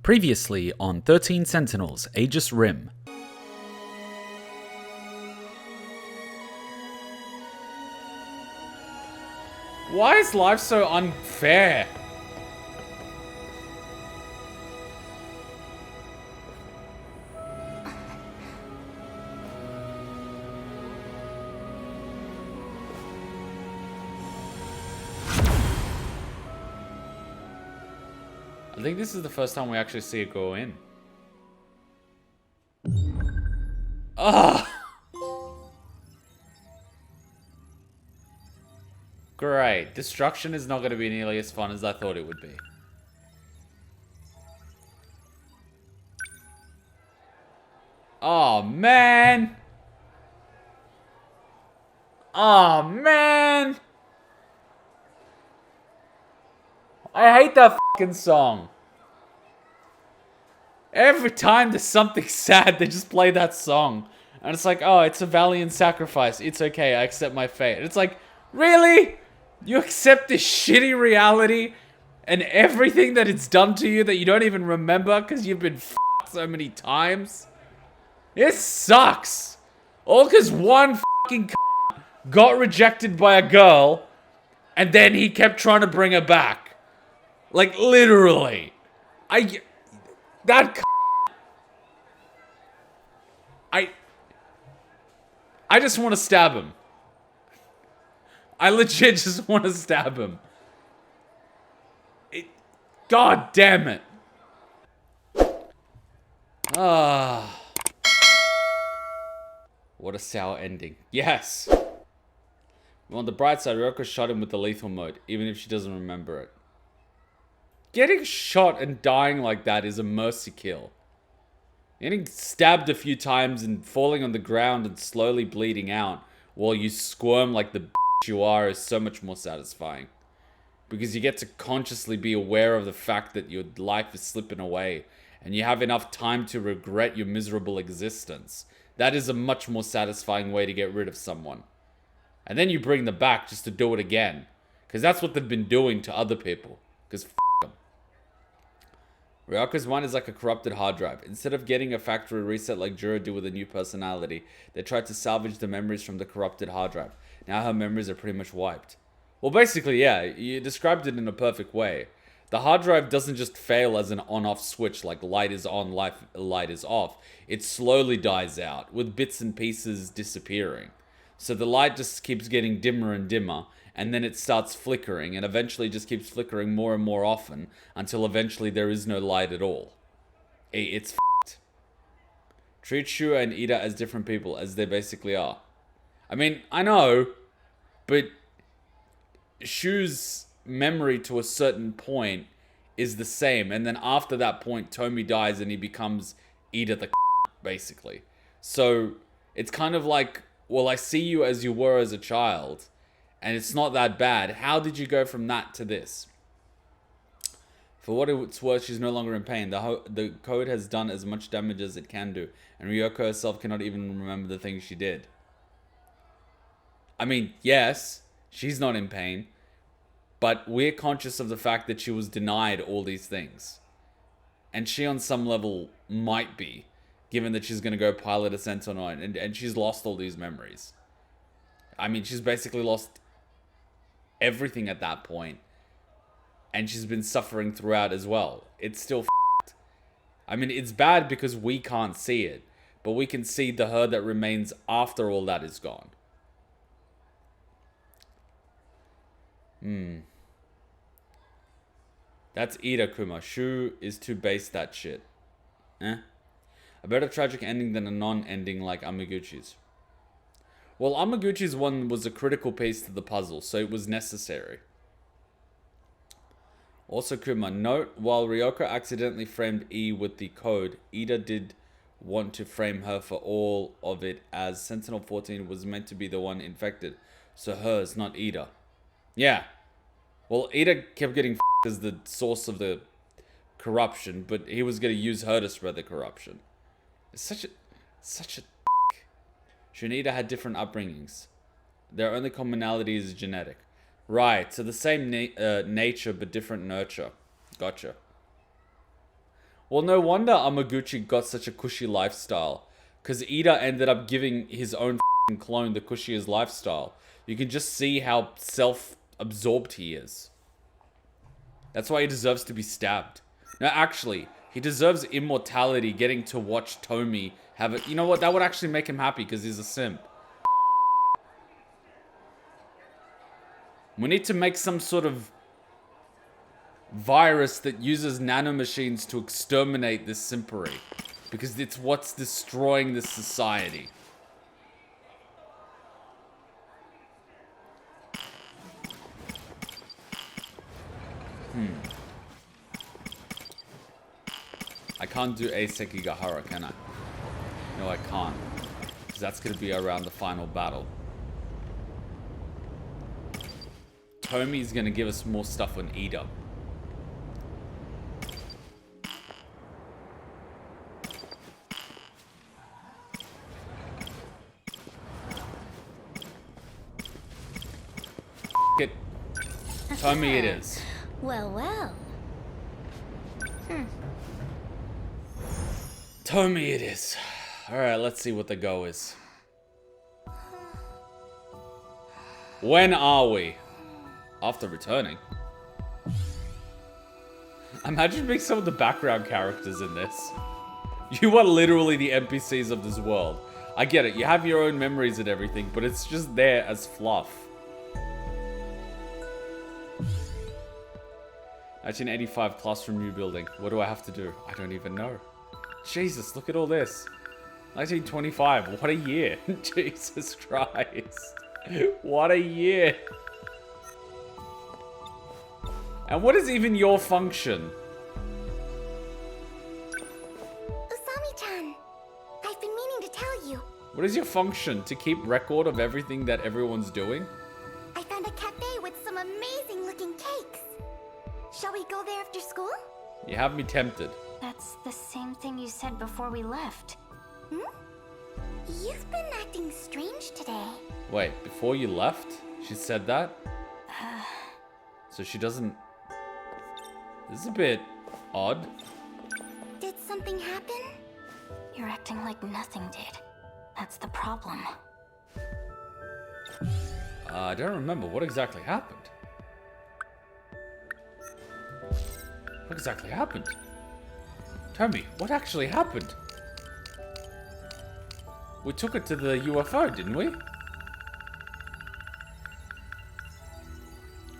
Previously on 13 Sentinels Aegis Rim. Why is life so unfair? I think this is the first time we actually see it go in. Ah! Great. Destruction is not going to be nearly as fun as I thought it would be. Oh, man! Oh, man! I hate that fucking song. Every time there's something sad, they just play that song. And it's like, oh, it's a valiant sacrifice. It's okay, I accept my fate. And it's like, really? You accept this shitty reality and everything that it's done to you that you don't even remember because you've been f***ed so many times? It sucks. All because one fucking got rejected by a girl and then he kept trying to bring her back. Like, literally. I just want to stab him. I legit just want to stab him. God damn it. Ah. What a sour ending. Yes. On the bright side, Ryoko shot him with the lethal mode, even if she doesn't remember it. Getting shot and dying like that is a mercy kill. Getting stabbed a few times and falling on the ground and slowly bleeding out while you squirm like the bitch you are is so much more satisfying. Because you get to consciously be aware of the fact that your life is slipping away and you have enough time to regret your miserable existence. That is a much more satisfying way to get rid of someone. And then you bring them back just to do it again. Because that's what they've been doing to other people. Because Ryoko's mind is like a corrupted hard drive. Instead of getting a factory reset like Juro did with a new personality, they tried to salvage the memories from the corrupted hard drive. Now her memories are pretty much wiped. Well, basically, yeah, you described it in a perfect way. The hard drive doesn't just fail as an on-off switch like light is on, light is off. It slowly dies out, with bits and pieces disappearing. So the light just keeps getting dimmer and dimmer, and then it starts flickering, and eventually just keeps flickering more and more often, until eventually there is no light at all. It's f***ed. Treat Shu and Ida as different people, as they basically are. I mean, I know, but Shu's memory to a certain point is the same, and then after that point, Tomi dies and he becomes Ida the basically. So, it's kind of like, well, I see you as you were as a child, and it's not that bad. How did you go from that to this? For what it's worth, she's no longer in pain. The code has done as much damage as it can do, and Ryoko herself cannot even remember the things she did. I mean, yes, she's not in pain, but we're conscious of the fact that she was denied all these things. And she on some level might be, given that she's going to go pilot a Sentinel and she's lost all these memories. I mean, she's basically lost everything at that point. And she's been suffering throughout as well. It's still f***ed. I mean, it's bad because we can't see it. But we can see the her that remains after all that is gone. That's Ida Kuma. Shu is too base that shit. A better tragic ending than a non-ending like Amaguchi's. Well, Amaguchi's one was a critical piece to the puzzle, so it was necessary. Also, Kuma, note, while Ryoko accidentally framed E with the code, Ida did want to frame her for all of it, as Sentinel 14 was meant to be the one infected, so hers, not Ida. Yeah. Well, Ida kept getting f***ed as the source of the corruption, but he was going to use her to spread the corruption. It's such a Shunida had different upbringings. Their only commonality is genetic. Right, so the same nature but different nurture. Gotcha. Well, no wonder Amaguchi got such a cushy lifestyle. Because Ida ended up giving his own f***ing clone the cushiest lifestyle. You can just see how self-absorbed he is. That's why he deserves to be stabbed. No, actually, he deserves immortality, getting to watch Tomi have it. You know what? That would actually make him happy because he's a simp. We need to make some sort of virus that uses nanomachines to exterminate this simpery. Because it's what's destroying this society. I can't do a Sekigahara, can I? No, I can't. Because that's going to be around the final battle. Tomi's going to give us more stuff on Ida. It. Tomi it is. Well, well. Tomi it is. Alright, let's see what the go is. When are we? After returning. Imagine being some of the background characters in this. You are literally the NPCs of this world. I get it, you have your own memories and everything, but it's just there as fluff. 1985 classroom new building. What do I have to do? I don't even know. Jesus, look at all this. 1925, what a year. Jesus Christ. What a year. And what is even your function? Usami-chan, I've been meaning to tell you. What is your function? To keep record of everything that everyone's doing? I found a cafe with some amazing looking cakes. Shall we go there after school? You have me tempted. That's the same thing you said before we left. You've been acting strange today. Wait, before you left? She said that? So she doesn't... This is a bit odd. Did something happen? You're acting like nothing did. That's the problem. I don't remember. What exactly happened? What exactly happened? Tomi, what actually happened? We took it to the UFO, didn't we?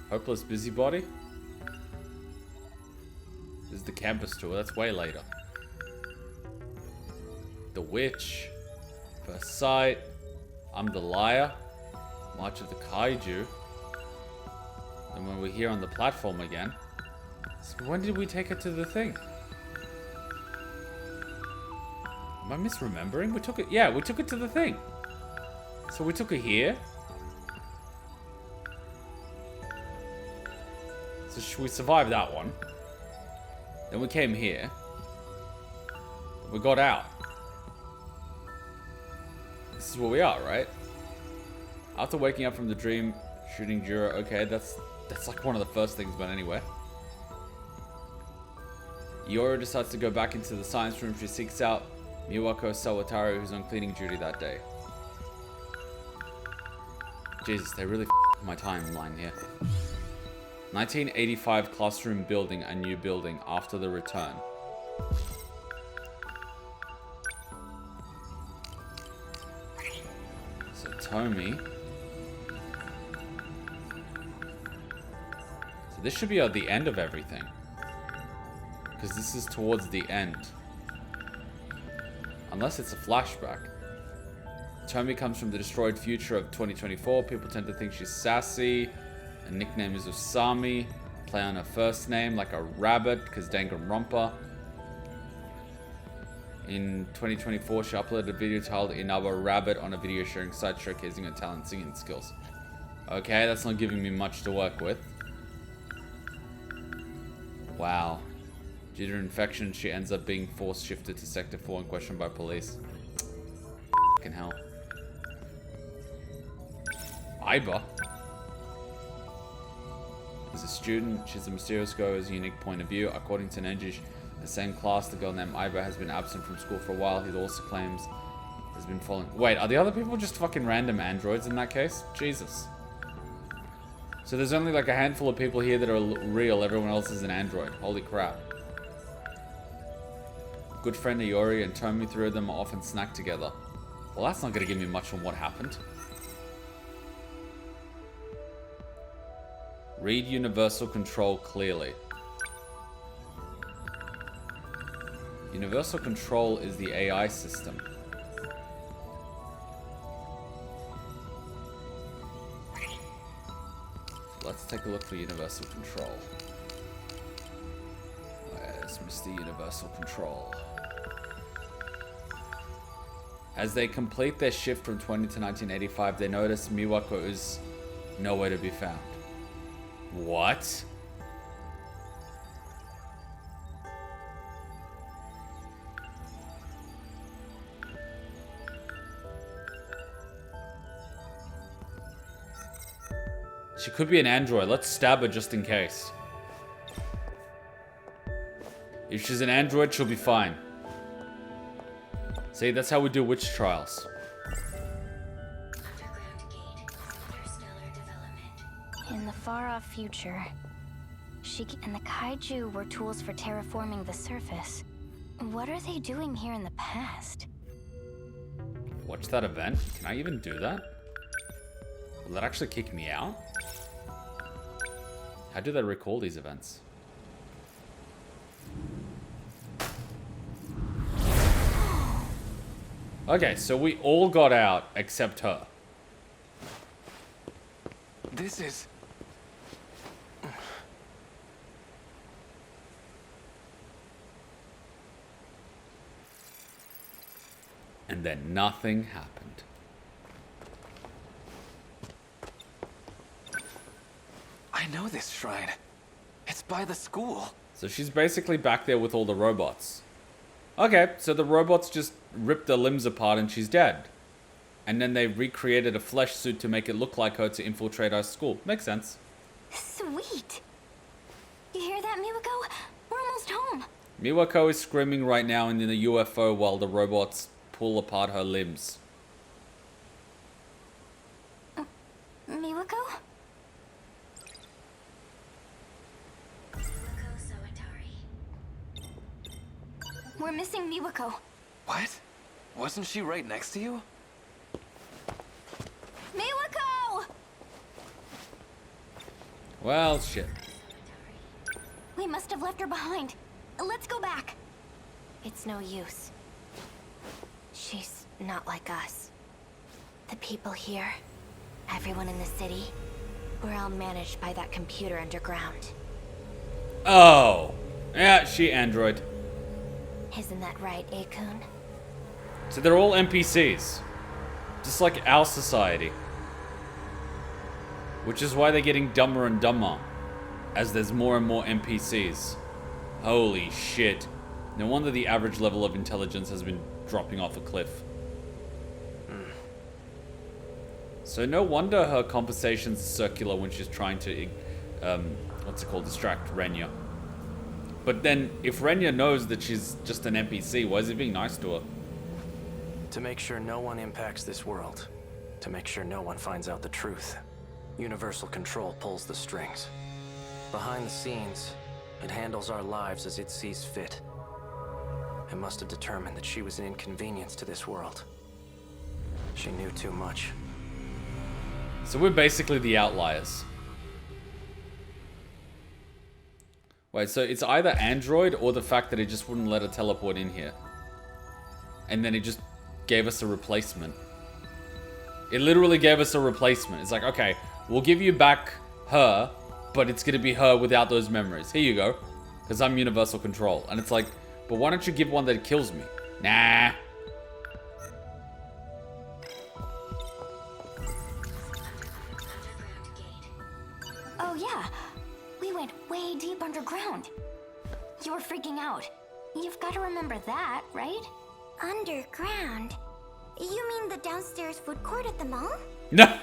Hopeless busybody? This is the campus tour. That's way later. The Witch. First Sight. I'm the Liar. March of the Kaiju. And when we're here on the platform again. So when did we take it to the thing? Am I misremembering? We took it... Yeah, we took it to the thing. So we took it here. So we survived that one. Then we came here. We got out. This is where we are, right? After waking up from the dream, shooting Juro. Okay, that's like one of the first things, but anyway. Iori decides to go back into the science room. She seeks out Miwako Sawatari, who's on cleaning duty that day. Jesus, they really f***ed my timeline here. 1985 classroom building, a new building after the return. So Tomi. So this should be at the end of everything. Because this is towards the end. Unless it's a flashback. Tomi comes from the destroyed future of 2024. People tend to think she's sassy. Her nickname is Usami. Play on her first name like a rabbit because Danganronpa. In 2024, she uploaded a video titled Inaba Rabbit on a video sharing site showcasing her talent singing skills. Okay, that's not giving me much to work with. Wow. Due to infection, she ends up being force shifted to Sector 4 and questioned by police. Fucking hell. Aiba. As a student, she's a mysterious girl with a unique point of view. According to Nenji, The same class, the girl named Iba has been absent from school for a while. He also claims has been following... Wait, are the other people just fucking random androids in that case? Jesus. So there's only like a handful of people here that are real. Everyone else is an android. Holy crap. Good friend Iori and Tomi, three of them often snack together. Well, that's not going to give me much on what happened. Read universal control clearly. Universal control is the AI system. Let's take a look for universal control. Where's Mr. Universal Control? As they complete their shift from 20 to 1985, they notice Miwako is nowhere to be found. What? She could be an android. Let's stab her just in case. If she's an android, she'll be fine. See, that's how we do witch trials. Underground gate, interstellar development. In the far-off future, Shiki and the Kaiju were tools for terraforming the surface. What are they doing here in the past? Watch that event? Can I even do that? Will that actually kick me out? How do they recall these events? Okay, so we all got out except her. This is... And then nothing happened. I know this shrine. It's by the school. So she's basically back there with all the robots. Okay, so the robots just ripped her limbs apart and she's dead. And then they recreated a flesh suit to make it look like her to infiltrate our school. Makes sense. Sweet! You hear that, Miwako? We're almost home. Miwako is screaming right now in the UFO while the robots pull apart her limbs. Miwako? We're missing Miwako. What? Wasn't she right next to you? Miwako! Well, shit. We must have left her behind. Let's go back. It's no use. She's not like us. The people here, everyone in the city, we're all managed by that computer underground. Oh. Yeah, she android. Isn't that right, Akun? So they're all NPCs. Just like our society. Which is why they're getting dumber and dumber. As there's more and more NPCs. Holy shit. No wonder the average level of intelligence has been dropping off a cliff. So no wonder her conversation's circular when she's trying to, distract Renya. But then, if Renya knows that she's just an NPC, why is he being nice to her? To make sure no one impacts this world. To make sure no one finds out the truth. Universal Control pulls the strings. Behind the scenes, it handles our lives as it sees fit. It must have determined that she was an inconvenience to this world. She knew too much. So we're basically the outliers. Wait, so it's either Android or the fact that it just wouldn't let her teleport in here. And then it just gave us a replacement. It literally gave us a replacement. It's like, okay, we'll give you back her, but it's gonna be her without those memories. Here you go. Because I'm Universal Control. And it's like, but why don't you give one that kills me? Nah. Oh yeah, we went way deep underground. You were freaking out. You've got to remember that, right? Underground? You mean the downstairs food court at the mall? No.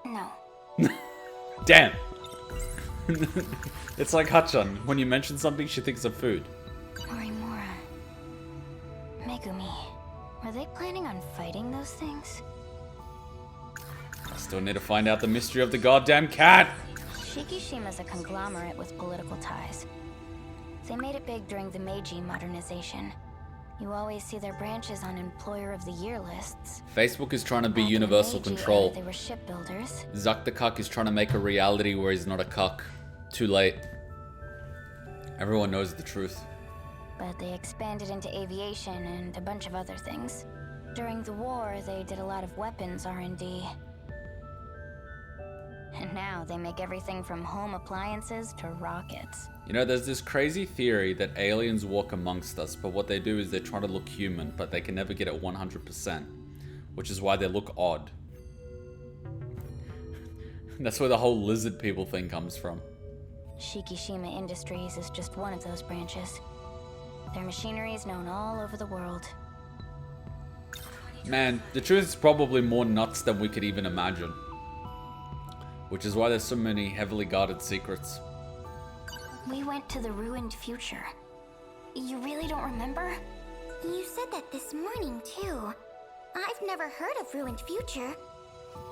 No. Damn. It's like Hachan. When you mention something, she thinks of food. Morimura. Megumi. Were they planning on fighting those things? I still need to find out the mystery of the goddamn cat! Shikishima's a conglomerate with political ties. They made it big during the Meiji modernization. You always see their branches on Employer of the Year lists. Facebook is trying to be Back in the universal Meiji control. era, they were shipbuilders. Zuck the cuck is trying to make a reality where he's not a cuck. Too late. Everyone knows the truth. But they expanded into aviation and a bunch of other things. During the war, they did a lot of weapons R&D. And now they make everything from home appliances to rockets. You know, there's this crazy theory that aliens walk amongst us, but what they do is they try to look human, but they can never get it 100%, which is why they look odd. That's where the whole lizard people thing comes from. Shikishima Industries is just one of those branches. Their machinery is known all over the world. Man, the truth is probably more nuts than we could even imagine. Which is why there's so many heavily guarded secrets. We went to the ruined future. You really don't remember? You said that this morning, too. I've never heard of Ruined Future.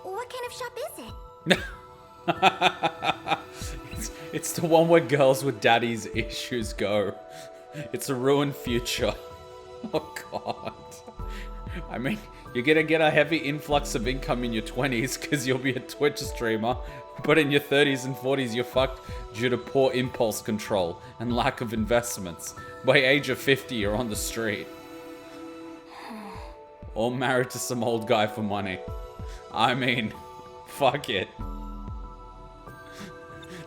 What kind of shop is it? It's the one where girls with daddy's issues go. It's a ruined future. Oh god. I mean, you're gonna get a heavy influx of income in your 20s because you'll be a Twitch streamer, but in your 30s and 40s you're fucked due to poor impulse control and lack of investments. By age of 50 you're on the street. Or married to some old guy for money. I mean, fuck it.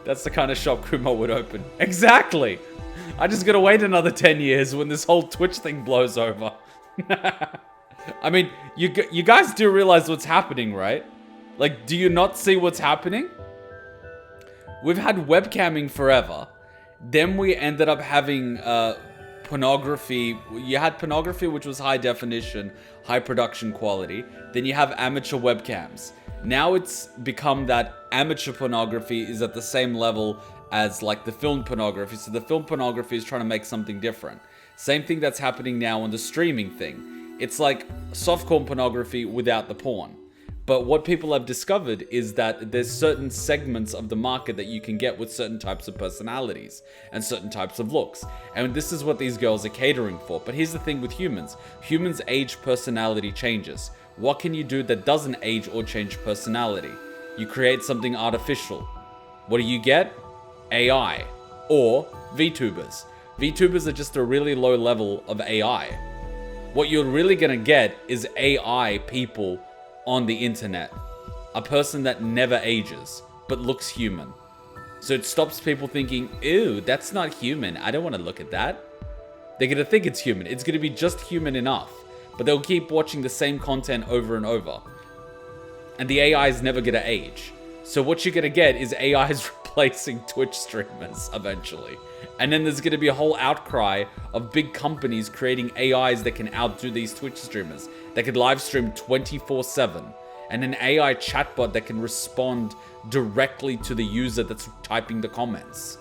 That's the kind of shop Kuma would open. Exactly! I just gotta wait another 10 years when this whole Twitch thing blows over. I mean, you guys do realize what's happening, right? Like, do you not see what's happening? We've had webcamming forever. Then we ended up having pornography. You had pornography, which was high definition, high production quality. Then you have amateur webcams. Now it's become that amateur pornography is at the same level as like the film pornography. So the film pornography is trying to make something different. Same thing that's happening now on the streaming thing. It's like softcore pornography without the porn. But what people have discovered is that there's certain segments of the market that you can get with certain types of personalities and certain types of looks. And this is what these girls are catering for. But here's the thing with humans. Humans age, personality changes. What can you do that doesn't age or change personality? You create something artificial. What do you get? AI. Or VTubers. VTubers are just a really low level of AI. What you're really gonna get is AI people on the internet. A person that never ages, but looks human. So it stops people thinking, ew, that's not human. I don't want to look at that. They're gonna think it's human. It's gonna be just human enough. But they'll keep watching the same content over and over. And the AI is never gonna age. So what you're gonna get is AIs replacing Twitch streamers eventually. And then there's gonna be a whole outcry of big companies creating AIs that can outdo these Twitch streamers. That could live stream 24/7. And an AI chatbot that can respond directly to the user that's typing the comments.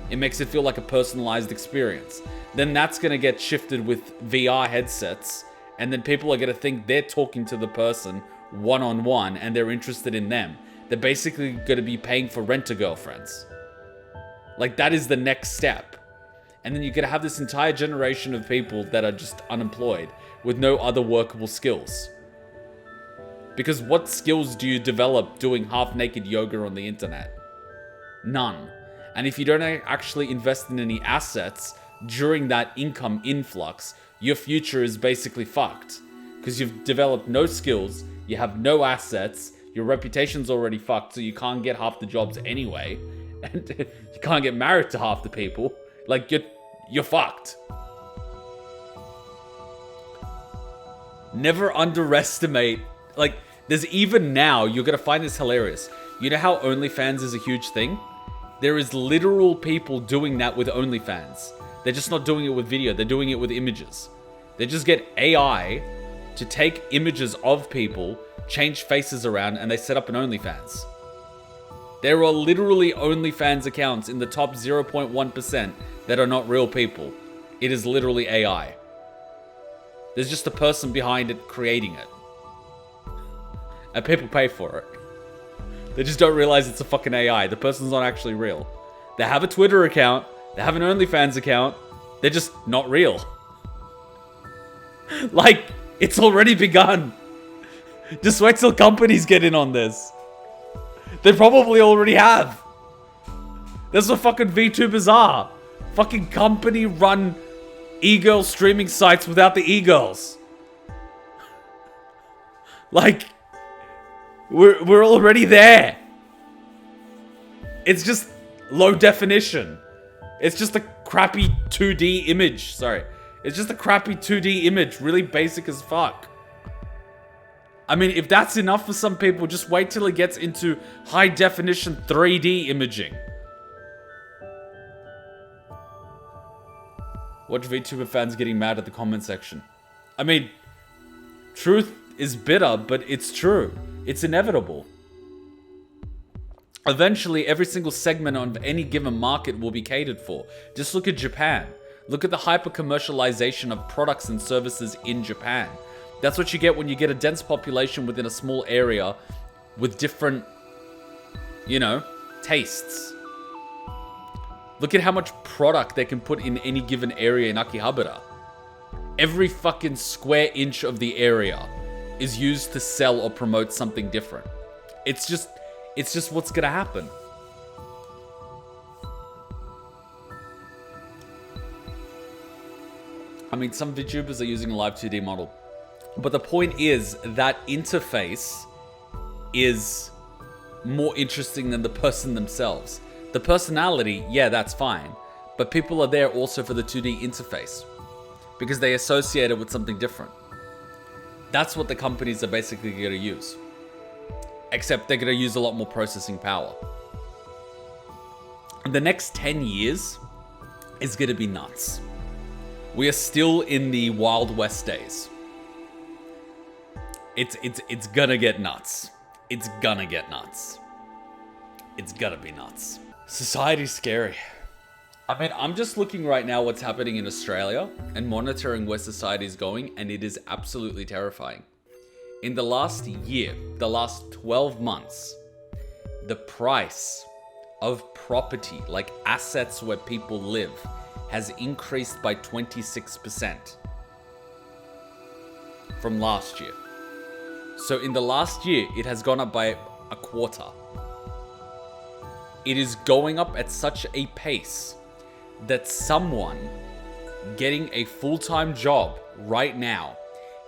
It makes it feel like a personalized experience. Then that's gonna get shifted with VR headsets. And then people are gonna think they're talking to the person one-on-one and they're interested in them. They're basically gonna be paying for rent-a-girlfriends. Like, that is the next step. And then you're gonna have this entire generation of people that are just unemployed with no other workable skills. Because what skills do you develop doing half-naked yoga on the internet? None. And if you don't actually invest in any assets during that income influx, your future is basically fucked. Because you've developed no skills, you have no assets, your reputation's already fucked, so you can't get half the jobs anyway. And you can't get married to half the people. Like, you're fucked. Never underestimate, like, there's even now, you're gonna find this hilarious. You know how OnlyFans is a huge thing? There is literal people doing that with OnlyFans. They're just not doing it with video, they're doing it with images. They just get AI to take images of people, change faces around, and they set up an OnlyFans. There are literally OnlyFans accounts in the top 0.1% that are not real people. It is literally AI. There's just a person behind it creating it. And people pay for it. They just don't realize it's a fucking AI. The person's not actually real. They have a Twitter account. They have an OnlyFans account. They're just not real. Like, it's already begun. Just wait till companies get in on this. They probably already have. That's what fucking VTubers are. Fucking company-run e-girl streaming sites without the e-girls. Like, we're already there. It's just low definition. It's just a crappy 2D image. Sorry. It's just a crappy 2D image. Really basic as fuck. I mean, if that's enough for some people, just wait till it gets into high definition 3D imaging. Watch VTuber fans getting mad at the comment section. I mean, truth is bitter, but it's true. It's inevitable. Eventually, every single segment of any given market will be catered for. Just look at Japan. Look at the hyper-commercialization of products and services in Japan. That's what you get when you get a dense population within a small area with different, you know, tastes. Look at how much product they can put in any given area in Akihabara. Every fucking square inch of the area is used to sell or promote something different. It's just what's gonna happen. I mean, some VTubers are using a live 2D model. But the point is, that interface is more interesting than the person themselves. The personality, yeah, that's fine. But people are there also for the 2D interface. Because they associate it with something different. That's what the companies are basically going to use. Except they're going to use a lot more processing power. And the next 10 years is going to be nuts. We are still in the Wild West days. It's gonna get nuts. It's gonna get nuts. It's gonna be nuts. Society's scary. I mean, I'm just looking right now what's happening in Australia and monitoring where society is going, and it is absolutely terrifying. In the last year, the last 12 months, the price of property, like assets where people live, has increased by 26% from last year. So in the last year, it has gone up by a quarter. It is going up at such a pace that someone getting a full-time job right now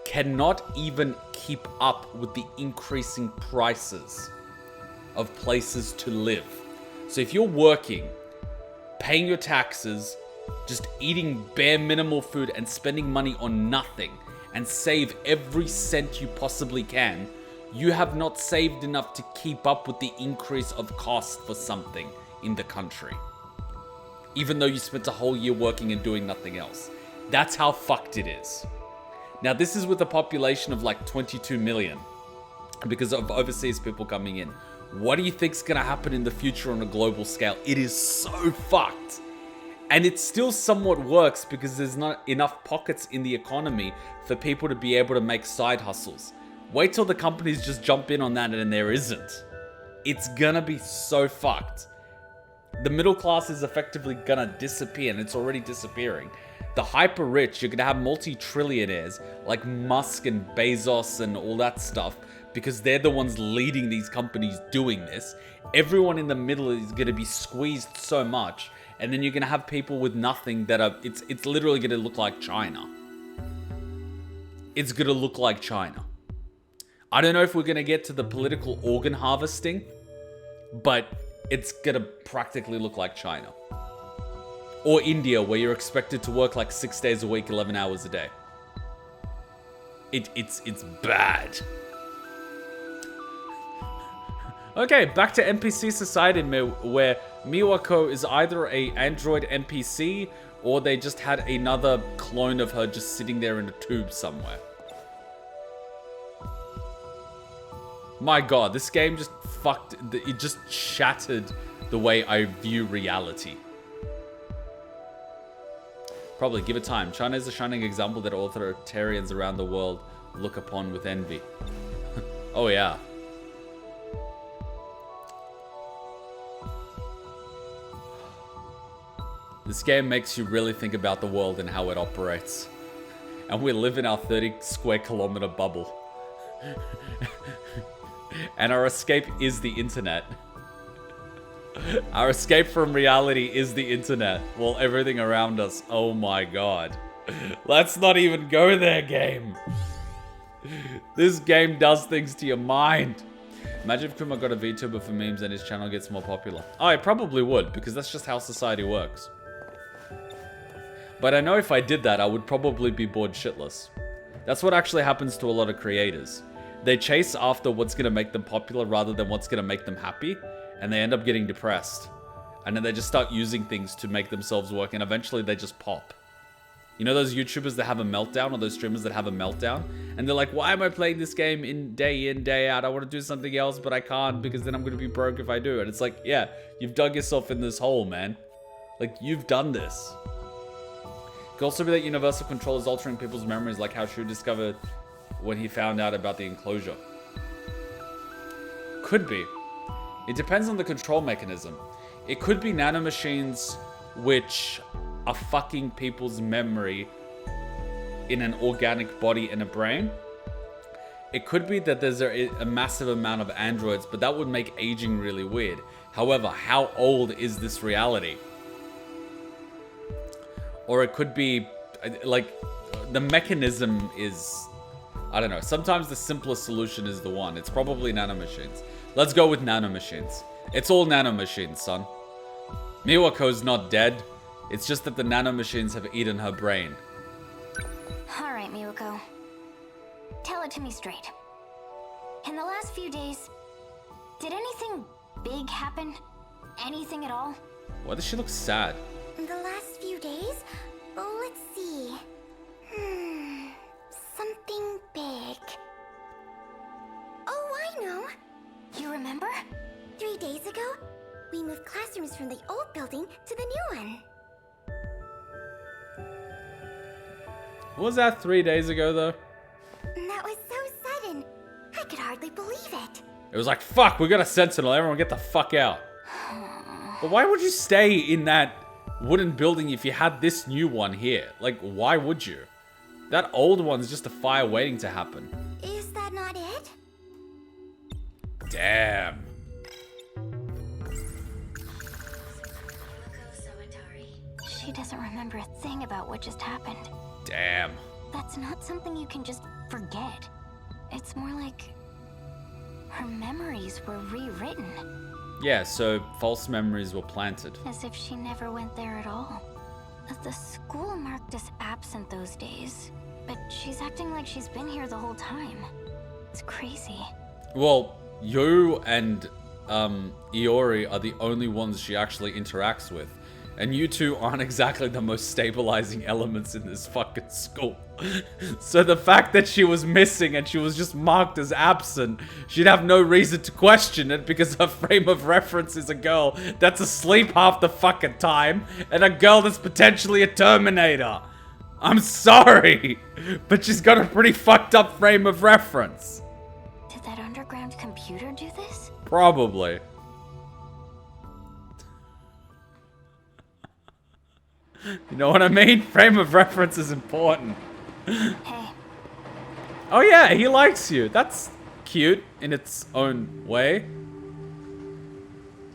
cannot even keep up with the increasing prices of places to live. So if you're working, paying your taxes, just eating bare minimal food and spending money on nothing, and save every cent you possibly can, you have not saved enough to keep up with the increase of cost for something in the country. Even though you spent a whole year working and doing nothing else. That's how fucked it is. Now, this is with a population of like 22 million because of overseas people coming in. What do you think's gonna happen in the future on a global scale? It is so fucked. And it still somewhat works because there's not enough pockets in the economy for people to be able to make side hustles. Wait till the companies just jump in on that and there isn't. It's gonna be so fucked. The middle class is effectively gonna disappear, and it's already disappearing. The hyper rich, you're gonna have multi-trillionaires like Musk and Bezos and all that stuff, because they're the ones leading these companies doing this. Everyone in the middle is gonna be squeezed so much. And then you're going to have people with nothing that are... It's literally going to look like China. It's going to look like China. I don't know if we're going to get to the political organ harvesting, but it's going to practically look like China. Or India, where you're expected to work like 6 days a week, 11 hours a day. It's bad. Okay, back to NPC society where Miwako is either a android NPC or they just had another clone of her just sitting there in a tube somewhere. My god, this game just fucked, it just shattered the way I view reality. Probably, give it time. China is a shining example that authoritarians around the world look upon with envy. Oh yeah. This game makes you really think about the world and how it operates. And we live in our 30 square kilometer bubble. And our escape is the internet. Our escape from reality is the internet. Well, everything around us, oh my god. Let's not even go there, game. This game does things to your mind. Imagine if Kuma got a VTuber for memes and his channel gets more popular. Oh, I probably would, because that's just how society works. But I know if I did that, I would probably be bored shitless. That's what actually happens to a lot of creators. They chase after what's going to make them popular rather than what's going to make them happy, and they end up getting depressed. And then they just start using things to make themselves work, and eventually they just pop. You know those YouTubers that have a meltdown, or those streamers that have a meltdown? And they're like, why am I playing this game in, day out? I want to do something else, but I can't because then I'm going to be broke if I do. And it's like, yeah, you've dug yourself in this hole, man. Like, you've done this. It could also be that universal control is altering people's memories, like how Shu discovered when he found out about the enclosure. Could be. It depends on the control mechanism. It could be nanomachines which are fucking people's memory in an organic body and a brain. It could be that there's a massive amount of androids, but that would make aging really weird. However, how old is this reality? Or it could be, like, the mechanism is, I don't know. Sometimes the simplest solution is the one. It's probably nanomachines. Let's go with nanomachines. It's all nanomachines, son. Miwako's not dead. It's just that the nanomachines have eaten her brain. Alright, Miwako. Tell it to me straight. In the last few days, did anything big happen? Anything at all? Why does she look sad? In the last few days? Oh, let's see. Something big. Oh, I know. You remember? 3 days ago, we moved classrooms from the old building to the new one. What was that 3 days ago, though? That was so sudden. I could hardly believe it. It was like, fuck, we got a Sentinel. Everyone get the fuck out. But why would you stay in that wooden building if you had this new one here? Like, why would you? That old one's just a fire waiting to happen. Is that not it? Damn. She doesn't remember a thing about what just happened. Damn. That's not something you can just forget. It's more like her memories were rewritten. Yeah, so false memories were planted. As if she never went there at all. The school marked us absent those days, but she's acting like she's been here the whole time. It's crazy. Well, you and Iori are the only ones she actually interacts with. And you two aren't exactly the most stabilizing elements in this fucking school. So the fact that she was missing and she was just marked as absent, she'd have no reason to question it because her frame of reference is a girl that's asleep half the fucking time and a girl that's potentially a Terminator. I'm sorry, but she's got a pretty fucked up frame of reference. Did that underground computer do this? Probably. You know what I mean? Frame of reference is important. Hey. Oh yeah, he likes you. That's cute in its own way.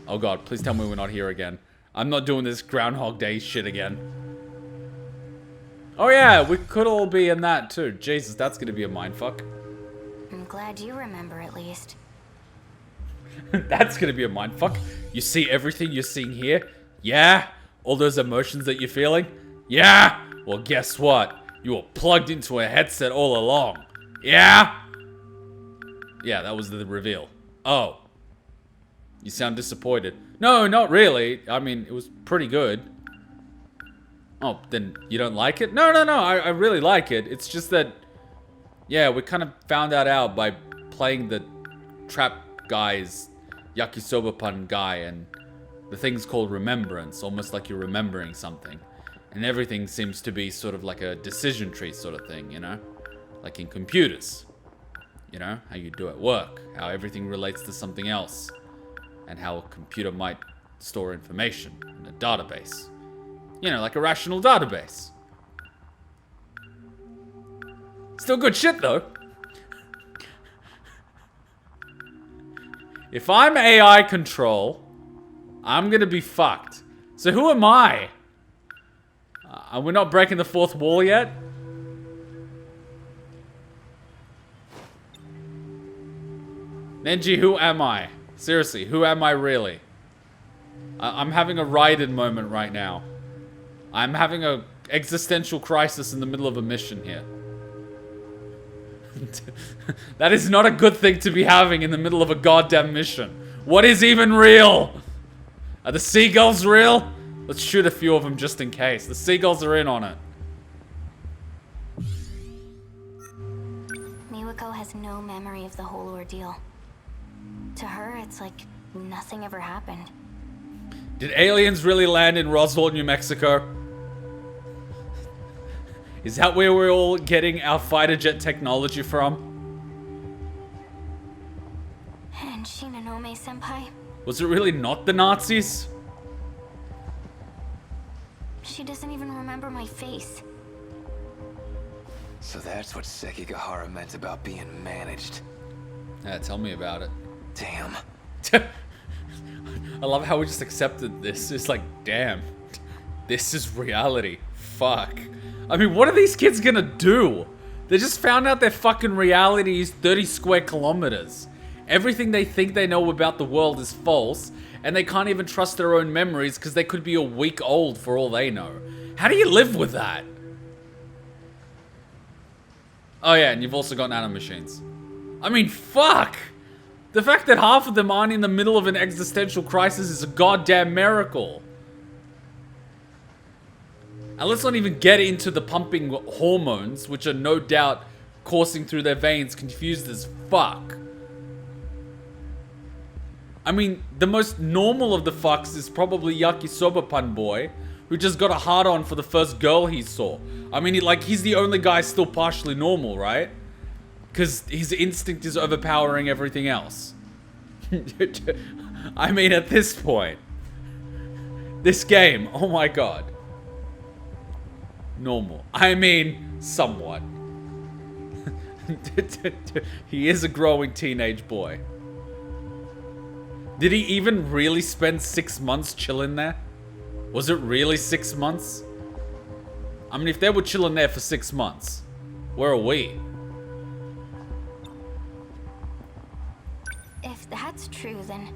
Oh god, please tell me we're not here again. I'm not doing this Groundhog Day shit again. Oh yeah, we could all be in that too. Jesus, that's gonna be a mindfuck. I'm glad you remember at least. That's gonna be a mindfuck. You see everything you're seeing here? Yeah? All those emotions that you're feeling? Yeah? Well, guess what? You were plugged into a headset all along. Yeah? Yeah, that was the reveal. Oh. You sound disappointed. No, not really. I mean, it was pretty good. Oh, then you don't like it? No, I really like it. It's just that, yeah, we kind of found that out by playing the trap guys yakisoba pun guy, and the thing's called remembrance, almost like you're remembering something. And everything seems to be sort of like a decision tree sort of thing, you know? Like in computers. You know, how you do at work, how everything relates to something else, and how a computer might store information in a database. You know, like a rational database. Still good shit, though. If I'm AI control, I'm gonna be fucked. So who am I? We're not breaking the fourth wall yet? Nenji, who am I? Seriously, who am I really? I'm having a Raiden moment right now. I'm having a existential crisis in the middle of a mission here. That is not a good thing to be having in the middle of a goddamn mission. What is even real? Are the seagulls real? Let's shoot a few of them just in case. The seagulls are in on it. Miwako has no memory of the whole ordeal. To her, it's like nothing ever happened. Did aliens really land in Roswell, New Mexico? Is that where we're all getting our fighter jet technology from? And Shinonome-senpai? Was it really not the Nazis? She doesn't even remember my face. So that's what Sekigahara meant about being managed. Yeah, tell me about it. Damn. I love how we just accepted this. It's like, damn. This is reality. Fuck. I mean, what are these kids gonna do? They just found out their fucking reality is 30 square kilometers. Everything they think they know about the world is false, and they can't even trust their own memories because they could be a week old for all they know. How do you live with that? Oh yeah, and you've also got nanomachines. I mean, fuck! The fact that half of them aren't in the middle of an existential crisis is a goddamn miracle. And let's not even get into the pumping hormones, which are no doubt coursing through their veins, confused as fuck. I mean, the most normal of the fucks is probably Yakisoba Pun Boy, who just got a hard-on for the first girl he saw. I mean, he's the only guy still partially normal, right? Because his instinct is overpowering everything else. I mean, at this point. This game, oh my god. Normal. I mean, somewhat. He is a growing teenage boy. Did he even really spend 6 months chilling there? Was it really 6 months? I mean, if they were chilling there for 6 months, where are we? If that's true, then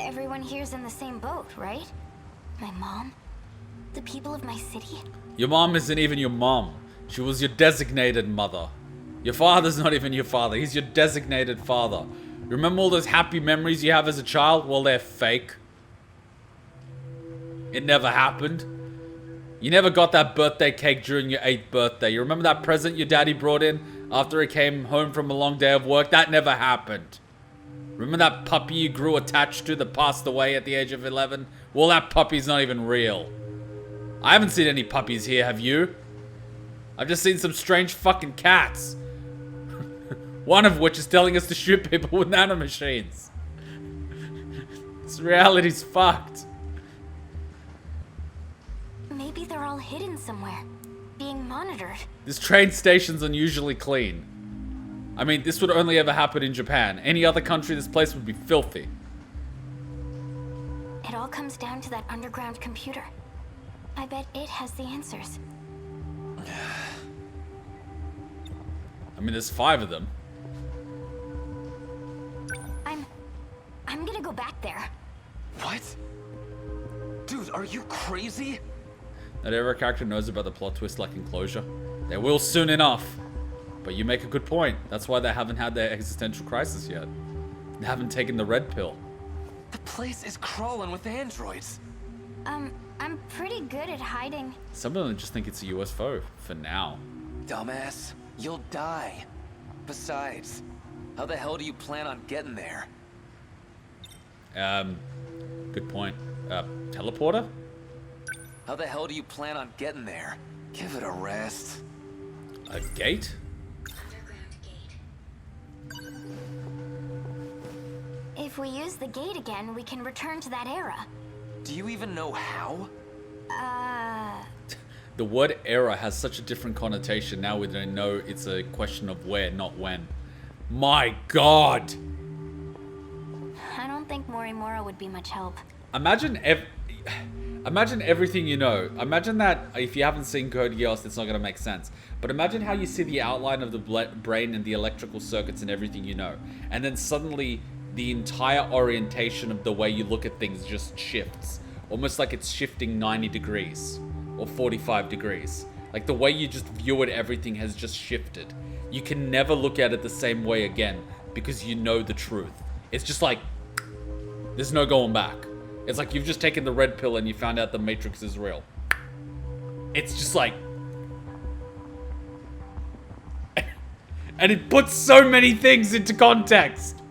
everyone here's in the same boat, right? My mom? The people of my city? Your mom isn't even your mom. She was your designated mother. Your father's not even your father. He's your designated father. Remember all those happy memories you have as a child? Well, they're fake. It never happened. You never got that birthday cake during your 8th birthday. You remember that present your daddy brought in after he came home from a long day of work? That never happened. Remember that puppy you grew attached to that passed away at the age of 11? Well, that puppy's not even real. I haven't seen any puppies here, have you? I've just seen some strange fucking cats. One of which is telling us to shoot people with nanomachines. This reality's fucked. Maybe they're all hidden somewhere, being monitored. This train station's unusually clean. I mean, this would only ever happen in Japan. Any other country, this place would be filthy. It all comes down to that underground computer. I bet it has the answers. I mean, there's 5 of them. I'm gonna go back there. What? Dude, are you crazy? Not every character knows about the plot twist like enclosure. They will soon enough. But you make a good point. That's why they haven't had their existential crisis yet. They haven't taken the red pill. The place is crawling with androids. I'm pretty good at hiding. Some of them just think it's a UFO for now. Dumbass, you'll die. Besides, how the hell do you plan on getting there? Good point. Teleporter? How the hell do you plan on getting there? Give it a rest. A gate? If we use the gate again, we can return to that era. Do you even know how? The word era has such a different connotation. Now we don't know it's a question of where, not when. My god! I don't think Morimura would be much help. Imagine everything you know. Imagine that if you haven't seen Code Geass, it's not going to make sense. But imagine how you see the outline of the brain and the electrical circuits and everything you know. And then suddenly the entire orientation of the way you look at things just shifts. Almost like it's shifting 90 degrees or 45 degrees. Like the way you just view it, everything has just shifted. You can never look at it the same way again because you know the truth. It's just like, there's no going back. It's like you've just taken the red pill and you found out the Matrix is real. It's just like... and it puts so many things into context.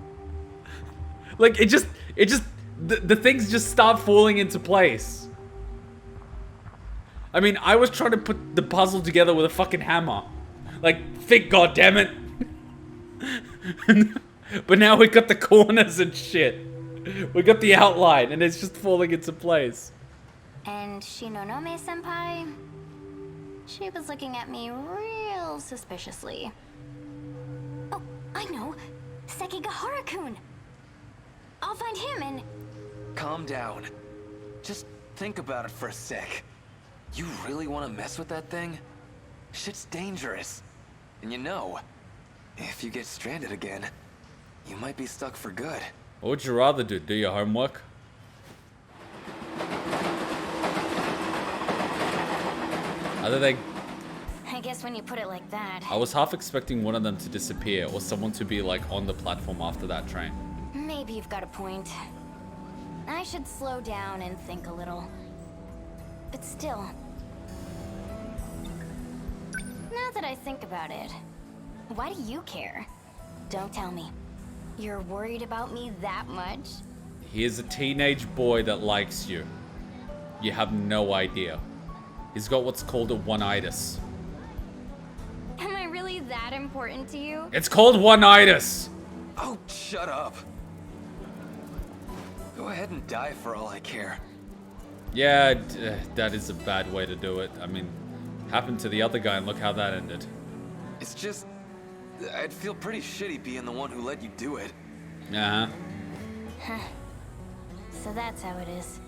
Like, the things just start falling into place. I mean, I was trying to put the puzzle together with a fucking hammer. Like, think, goddammit. But now we got the corners and shit. We got the outline, and it's just falling into place. And Shinonome senpai? She was looking at me real suspiciously. Oh, I know. Sekigahara-kun. I'll find him and... Calm down. Just think about it for a sec. You really want to mess with that thing? Shit's dangerous. And you know, if you get stranded again, you might be stuck for good. What would you rather do? Do your homework? Other than... I guess when you put it like that... I was half expecting one of them to disappear or someone to be like on the platform after that train. Maybe you've got a point. I should slow down and think a little. But still... Now that I think about it, why do you care? Don't tell me. You're worried about me that much? He is a teenage boy that likes you. You have no idea. He's got what's called a one-itis. Am I really that important to you? It's called one-itis! Oh, shut up. Go ahead and die for all I care. Yeah, that is a bad way to do it. I mean, happened to the other guy and look how that ended. It's just... I'd feel pretty shitty being the one who let you do it. Uh-huh. Huh. So that's how it is.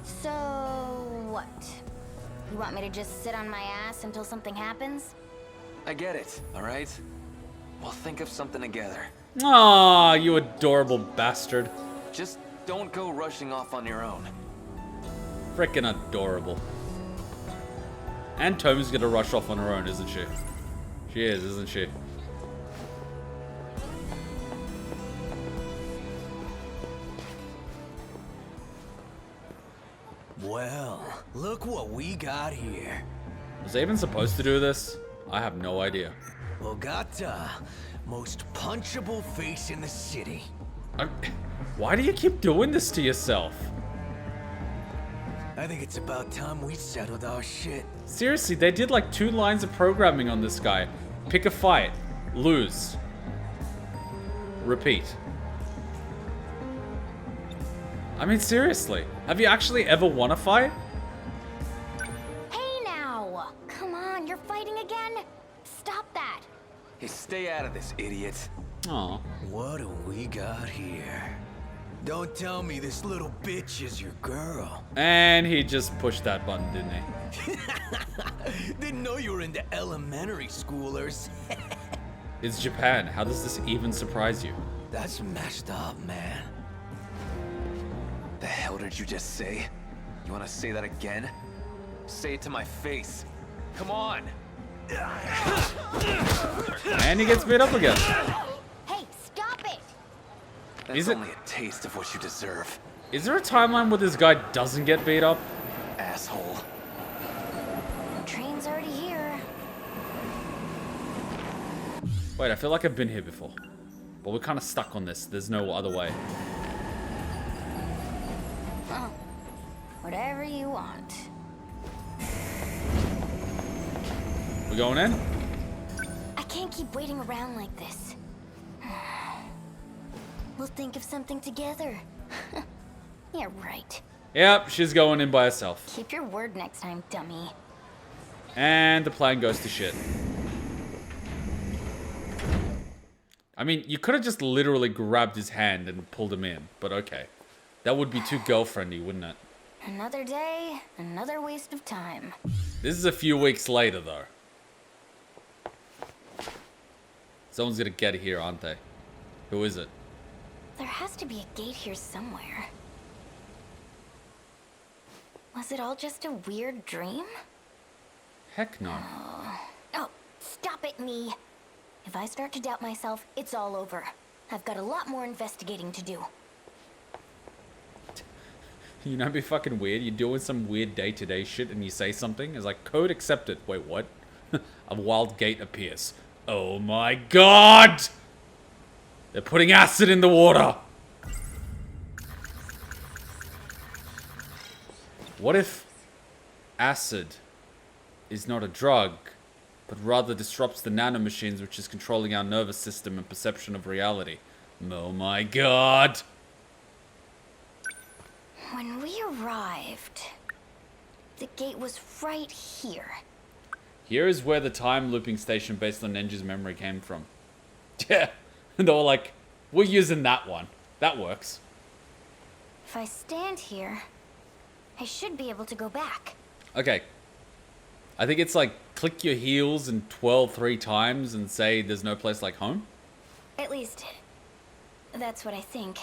So... what? You want me to just sit on my ass until something happens? I get it, alright? We'll think of something together. Aw, you adorable bastard. Just don't go rushing off on your own. Frickin' adorable. And Tomi's gonna rush off on her own, isn't she? She is, isn't she? Well, look what we got here. Was I even supposed to do this? I have no idea. Ogata, most punchable face in the city. Why do you keep doing this to yourself? I think it's about time we settled our shit. Seriously, they did like 2 lines of programming on this guy. Pick a fight. Lose. Repeat. I mean, seriously. Have you actually ever won a fight? Hey now! Come on, you're fighting again? Stop that! Hey, stay out of this, idiot. Aw. What do we got here? Don't tell me this little bitch is your girl. And he just pushed that button, didn't he? Didn't know you were into elementary schoolers. It's Japan. How does this even surprise you? That's messed up, man. The hell did you just say? You wanna say that again? Say it to my face. Come on! And he gets beat up again. Hey, stop it! That's Is it- only a taste of what you deserve, Is there a timeline where this guy doesn't get beat up? asshole. Train's already here. Wait, I feel like I've been here before. But we're kind of stuck on this. There's no other way. Oh, whatever you want. We're going in? I can't keep waiting around like this. We'll think of something together. Yeah, right. Yep, she's going in by herself. Keep your word next time, dummy. And the plan goes to shit. I mean, you could have just literally grabbed his hand and pulled him in, but okay. That would be too girlfriendly, wouldn't it? Another day, another waste of time. This is a few weeks later, though. Someone's gonna get here, aren't they? Who is it? There has to be a gate here somewhere. Was it all just a weird dream? Heck no. Oh, stop it, me. If I start to doubt myself, it's all over. I've got a lot more investigating to do. You know, it'd be fucking weird. You're doing some weird day-to-day shit and you say something. It's like, code accepted. Wait, what? A wild gate appears. Oh my god! They're putting acid in the water! What if acid is not a drug, but rather disrupts the nanomachines which is controlling our nervous system and perception of reality? Oh my god! When we arrived, the gate was right here. Here is where the time looping station based on Nenji's memory came from. Yeah, and they were like, we're using that one. That works. If I stand here, I should be able to go back. Okay. I think it's like, click your heels and twirl 3 times and say there's no place like home. At least, that's what I think.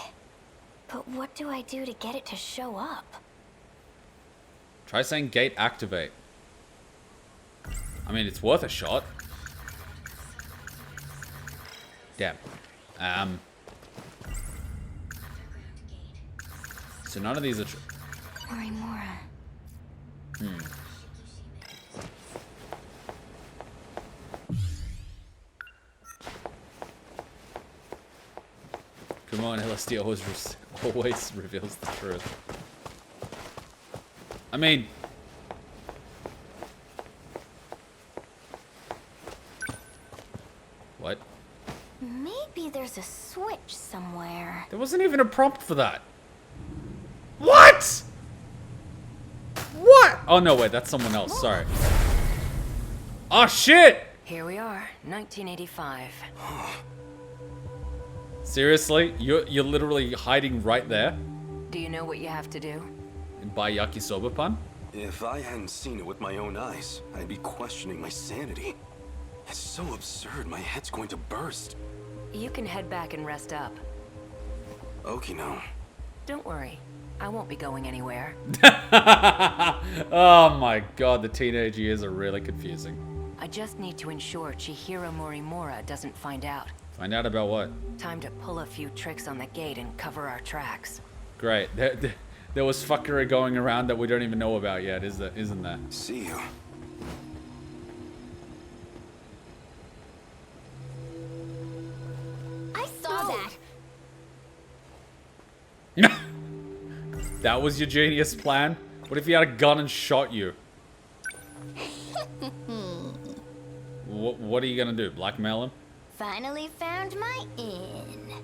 But what do I do to get it to show up? Try saying gate activate. I mean, it's worth a shot. Damn. So none of these are Morimura. Come on, LSD always reveals the truth. I mean... What? Maybe there's a switch somewhere. There wasn't even a prompt for that. What? What? Oh, no, wait, that's someone else. Sorry. Oh, shit! Here we are, 1985. Seriously? You're literally hiding right there? Do you know what you have to do? Buy yakisoba pan? If I hadn't seen it with my own eyes, I'd be questioning my sanity. It's so absurd, my head's going to burst. You can head back and rest up. Okino. Don't worry, I won't be going anywhere. Oh my god, the teenage years are really confusing. I just need to ensure Chihiro Morimura doesn't find out. Find out about what? Time to pull a few tricks on the gate and cover our tracks. Great. There was fuckery going around that we don't even know about yet, isn't there? See you. I saw that. That was your genius plan? What if he had a gun and shot you? What are you gonna do? Blackmail him? Finally found my in.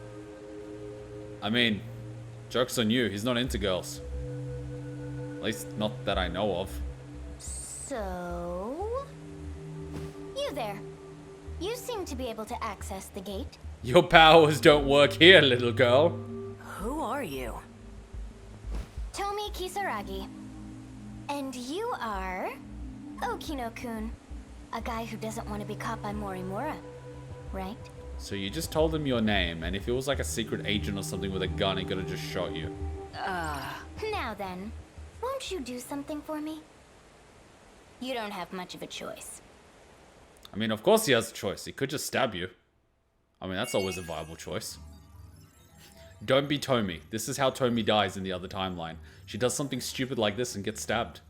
I mean, joke's on you. He's not into girls. At least not that I know of. So... You there. You seem to be able to access the gate. Your powers don't work here, little girl. Who are you? TOMI KISARAGI. And you are... Okino-kun. A guy who doesn't want to be caught by Morimura. Right? So you just told him your name, and if he was like a secret agent or something with a gun, he could have just shot you. Now then, won't you do something for me? You don't have much of a choice. I mean, of course he has a choice. He could just stab you. I mean, that's always a viable choice. Don't be TOMI. This is how TOMI dies in the other timeline. She does something stupid like this and gets stabbed.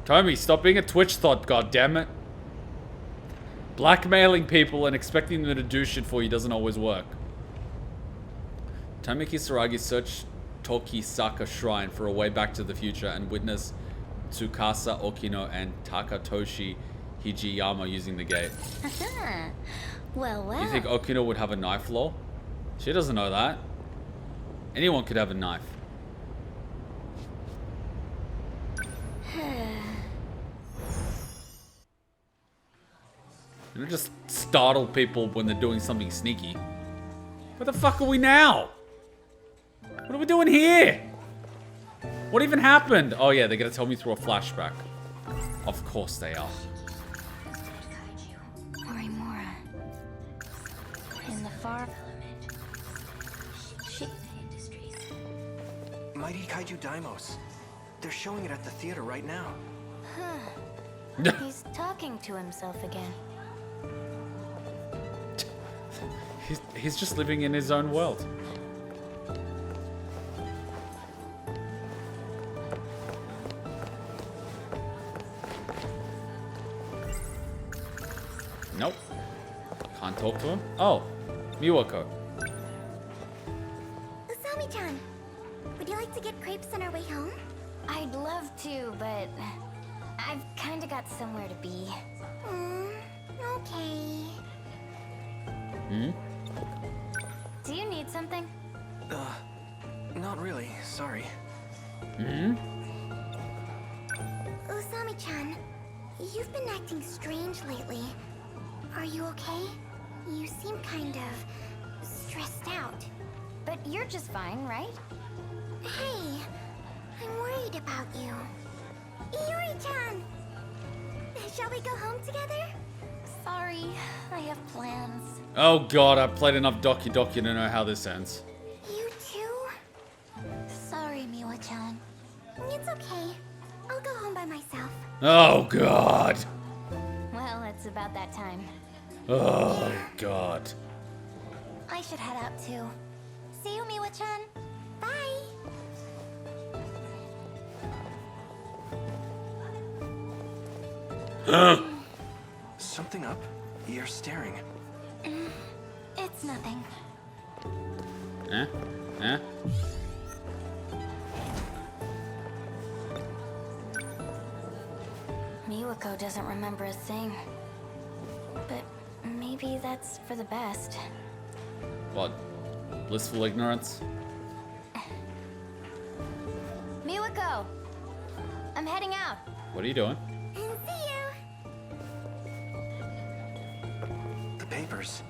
TOMI, stop being a Twitch thought, goddammit. Blackmailing people and expecting them to do shit for you doesn't always work. Tomi Kisaragi searched Tokisaka Shrine for a way back to the future and witnessed Tsukasa Okino and Takatoshi Hijiyama using the gate. Well, well. You think Okino would have a knife, lol? She doesn't know that. Anyone could have a knife. You don't just startle people when they're doing something sneaky. Where the fuck are we now? What are we doing here? What even happened? Oh yeah, they're gonna tell me through a flashback. Of course they are. Morimura. In the far... Mighty Kaiju Daimos. They're showing it at the theater right now. He's talking to himself again. He's just living in his own world. Nope. Can't talk to him. Oh, Miwako. Usami-chan, would you like to get crepes on our way home? I'd love to, but I've kinda got somewhere to be. Okay. Do you need something? Not really, sorry. Usami-chan, you've been acting strange lately. Are you okay? You seem kind of stressed out. But you're just fine, right? Hey, I'm worried about you. Iori-chan! Shall we go home together? Sorry, I have plans. Oh god, I've played enough Doki Doki to know how this ends. You too? Sorry, Miwa-chan. It's okay. I'll go home by myself. Oh god. Well, it's about that time. Oh god. I should head out too. See you, Miwa-chan. Bye! Something up? You're staring. It's nothing. Eh? Eh? Miwako doesn't remember a thing. But maybe that's for the best. What? Blissful ignorance? Miwako! I'm heading out. What are you doing? See you! The papers.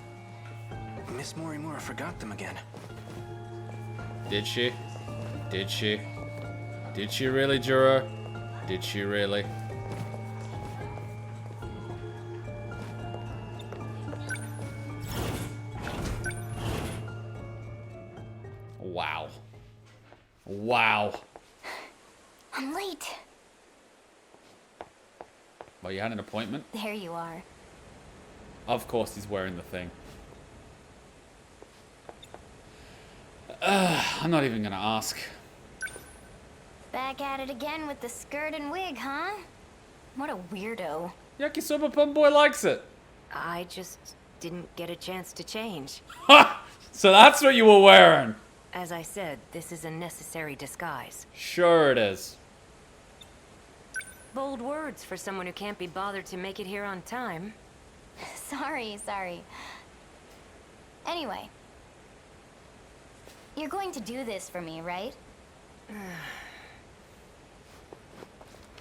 Miss Morimura forgot them again. Did she? Did she? Did she really, Juro? Did she really? Wow. Wow. I'm late. Well, you had an appointment? There you are. Of course he's wearing the thing. I'm not even gonna ask. Back at it again with the skirt and wig, huh? What a weirdo. Yakisoba Pun Boy likes it. I just didn't get a chance to change. Ha! So that's what you were wearing. As I said, this is a necessary disguise. Sure it is. Bold words for someone who can't be bothered to make it here on time. Sorry. Anyway. You're going to do this for me, right?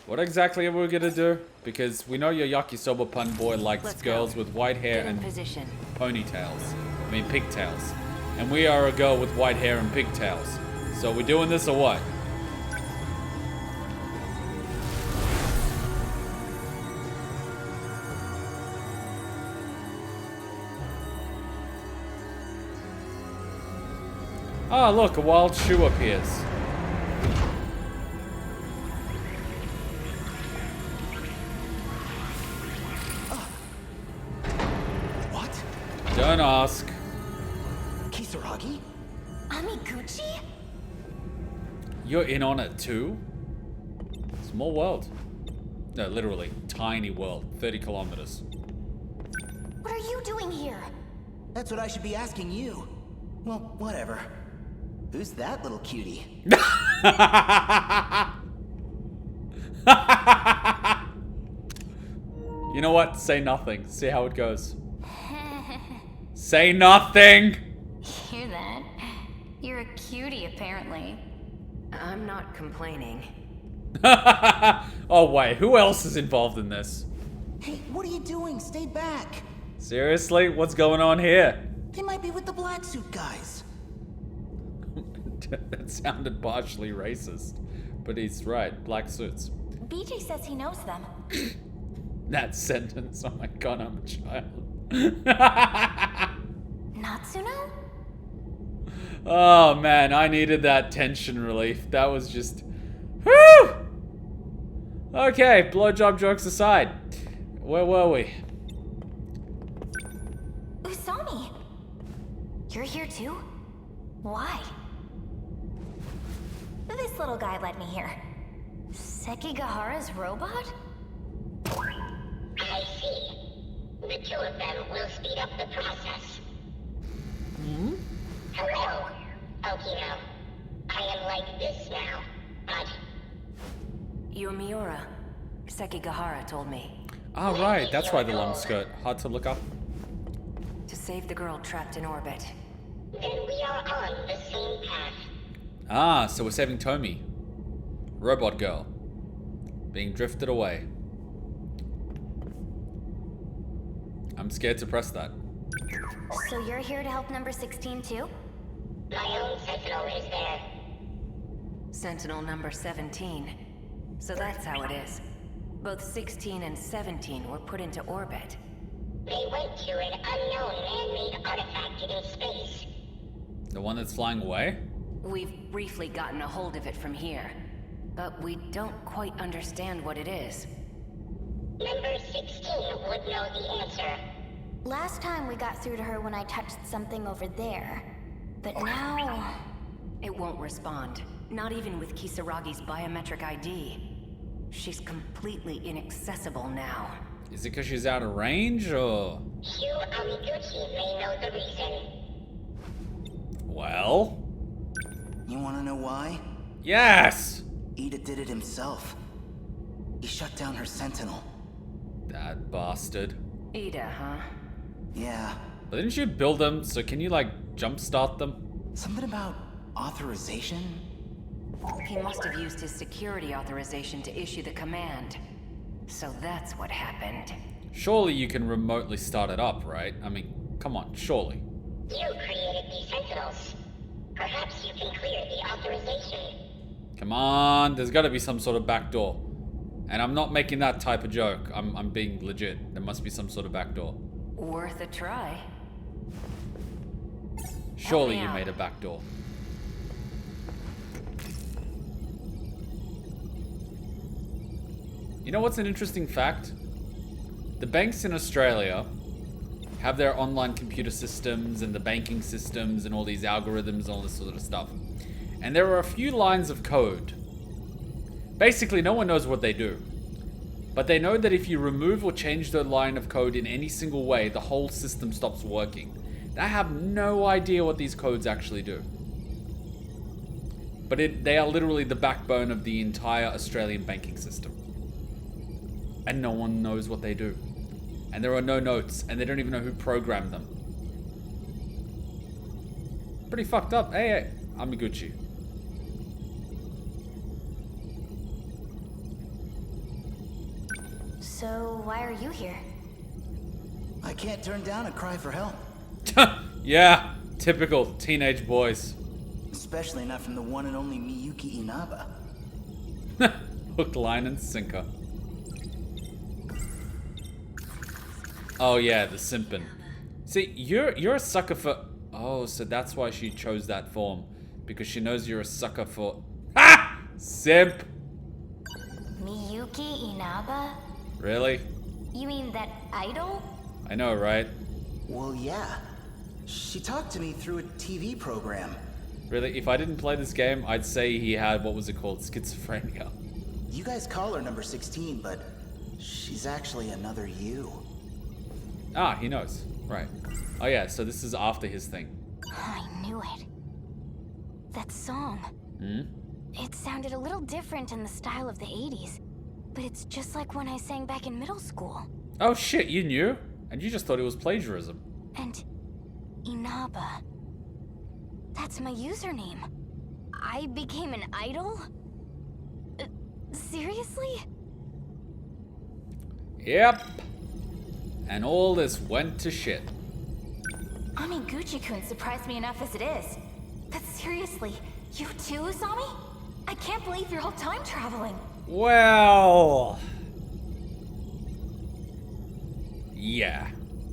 What exactly are we gonna do? Because we know your Yakisoba Pun Boy likes Let's girls go. with white hair Get in and position. ponytails. I mean pigtails. And we are a girl with white hair and pigtails. So we doing this or what? Ah, look, a wild shoe appears. What? Don't ask. Kisaragi? Amiguchi? You're in on it too? Small world. No, literally. Tiny world. 30 kilometers. you doing here? That's what I should be asking you. Well, whatever. Who's that little cutie? You know what? Say nothing. See how it goes. Say nothing! Hear that? You're a cutie, apparently. I'm not complaining. Oh, wait. Who else is involved in this? Hey, what are you doing? Stay back. Seriously? What's going on here? They might be with the black suit guys. That sounded partially racist. But he's right. Black suits. BJ says he knows them. That sentence. Oh my god, I'm a child. Natsuno? Oh man, I needed that tension relief. That was just... Whew! Okay, blowjob jokes aside. Where were we? Usami! You're here too? Why? This little guy led me here. Sekigahara's robot? I see. The two of them will speed up the process. Hmm? Hello, Okino. I am like this now, but... You're Miura. Sekigahara told me. Oh right, that's why the long skirt. Hard to look up. To save the girl trapped in orbit. Then we are on the same path. Ah, so we're saving Tomi. Robot girl. Being drifted away. I'm scared to press that. So you're here to help number 16 too? My own Sentinel is there. Sentinel number 17. So that's how it is. Both 16 and 17 were put into orbit. They went to an unknown man-made artifact in space. The one that's flying away? We've briefly gotten a hold of it from here, but we don't quite understand what it is. Number 16 would know the answer. Last time we got through to her when I touched something over there. But now... It won't respond. Not even with Kisaragi's biometric ID. She's completely inaccessible now. Is it because she's out of range, or...? Hugh Amiguchi may know the reason. Well? You want to know why? Yes! Ida did it himself. He shut down her Sentinel. That bastard. Ida, huh? Yeah. But didn't you build them, so can you, like, jumpstart them? Something about authorization? He must have used his security authorization to issue the command. So that's what happened. Surely you can remotely start it up, right? I mean, come on, surely. You created these Sentinels. Perhaps you can clear the authorization. Come on, there's gotta be some sort of backdoor. And I'm not making that type of joke. I'm being legit. There must be some sort of backdoor. Worth a try. Surely you out. made a backdoor. You know what's an interesting fact? The banks in Australia have their online computer systems and the banking systems and all these algorithms and all this sort of stuff. And there are a few lines of code. Basically, no one knows what they do. But they know that if you remove or change the line of code in any single way, the whole system stops working. They have no idea what these codes actually do. But they are literally the backbone of the entire Australian banking system. And no one knows what they do. And there are no notes, and they don't even know who programmed them. Pretty fucked up. Hey, Amiguchi. So why are you here? I can't turn down a cry for help. Yeah, typical teenage boys. Especially not from the one and only Miyuki Inaba. Hook, line, and sinker. Oh yeah, the simpin. See, you're a sucker for... Oh, so that's why she chose that form. Because she knows you're a sucker for... Ha! Simp! Miyuki Inaba? Really? You mean that idol? I know, right? Well, yeah. She talked to me through a TV program. Really, if I didn't play this game, I'd say he had, what was it called? Schizophrenia. You guys call her number 16, but she's actually another you. Ah, he knows. Right. Oh yeah, so this is after his thing. I knew it. That song. Hmm? It sounded a little different in the style of the 80s, but it's just like one I sang back in middle school. Oh shit, you knew? And you just thought it was plagiarism. And Inaba. That's my username. I became an idol? Seriously? Yep. And all this went to shit. Amiguchi-kun surprised me enough as it is. But seriously, you too, Usami? I can't believe you're all time traveling. Well... yeah.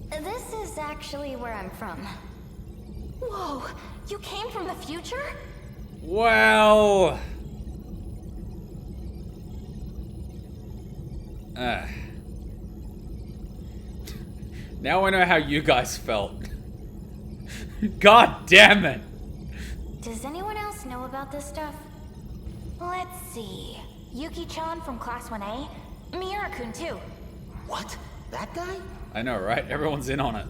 This is actually where I'm from. Whoa, you came from the future? Well... Now I know how you guys felt. God damn it! Does anyone else know about this stuff? Let's see. Yuki-chan from Class 1A? Miura-kun too. What? That guy? I know, right? Everyone's in on it.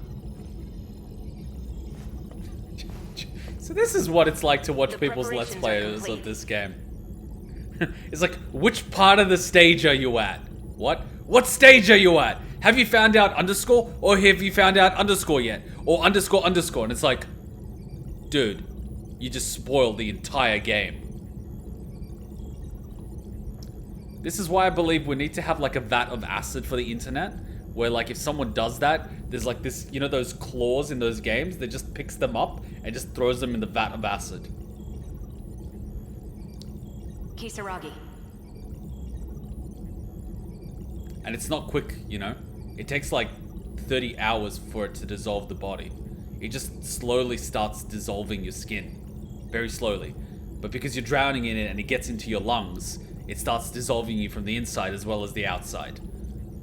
So this is what it's like to watch people's Let's Players of this game. It's like, which part of the stage are you at? What? What stage are you at? Have you found out underscore? Or have you found out underscore yet? Or underscore underscore? And it's like, dude, you just spoiled the entire game. This is why I believe we need to have like a vat of acid for the internet. Where like if someone does that, there's like this, you know those claws in those games that just picks them up and just throws them in the vat of acid. Kisaragi. And it's not quick, you know? It takes like 30 hours for it to dissolve the body. It just slowly starts dissolving your skin. Very slowly. But because you're drowning in it and it gets into your lungs, it starts dissolving you from the inside as well as the outside.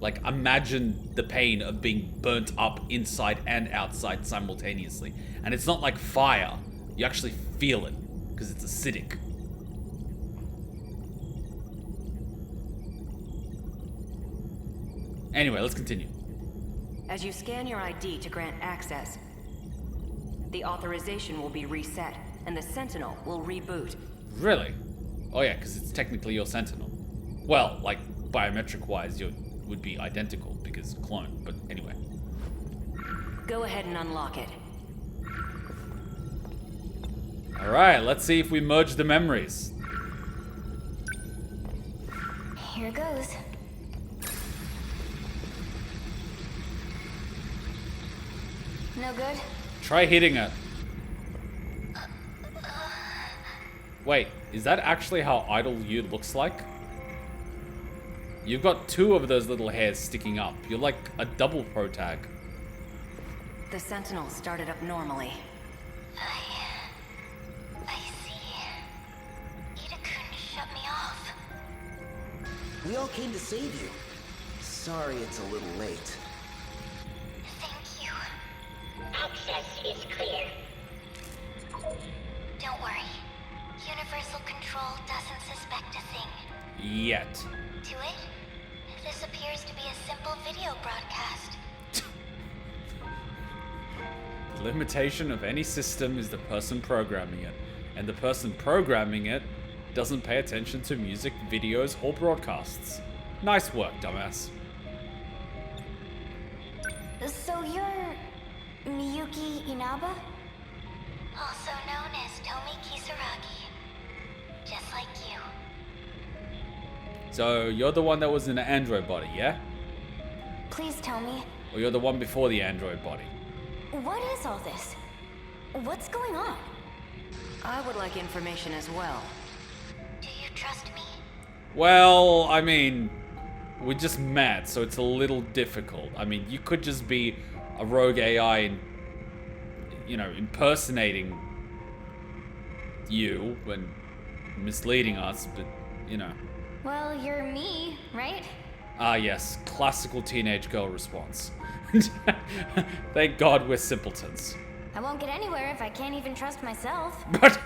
Like, imagine the pain of being burnt up inside and outside simultaneously. And it's not like fire. You actually feel it, because it's acidic. Anyway, let's continue. As you scan your ID to grant access, the authorization will be reset, and the Sentinel will reboot. Really? Oh yeah, because it's technically your Sentinel. Well, like, biometric-wise, you would be identical, because clone, but anyway. Go ahead and unlock it. Alright, let's see if we merge the memories. Here goes. No good? Try hitting it. Wait, is that actually how idle you looks like? You've got two of those little hairs sticking up. You're like a double protag. The Sentinel started up normally. I see. Ida-kun shut me off. We all came to save you. Sorry it's a little late. Thank you. Access is clear. Don't worry. Universal Control doesn't suspect a thing. Yet. To it, this appears to be a simple video broadcast. The limitation of any system is the person programming it. And the person programming it doesn't pay attention to music, videos, or broadcasts. Nice work, dumbass. So you're Miyuki Inaba? Also known as Tomi Kisaragi. Just like you. So, you're the one that was in the android body, yeah? Please tell me, Or you're the one before the android body? what is all this? What's going on? I would like information as well. Do you trust me? Well, I mean, we just met, so it's a little difficult. I mean, you could just be a rogue AI and, you know, impersonating you and misleading us, but, you know. Well, you're me, right? Ah, yes. Classical teenage girl response. Thank God we're simpletons. I won't get anywhere if I can't even trust myself. But...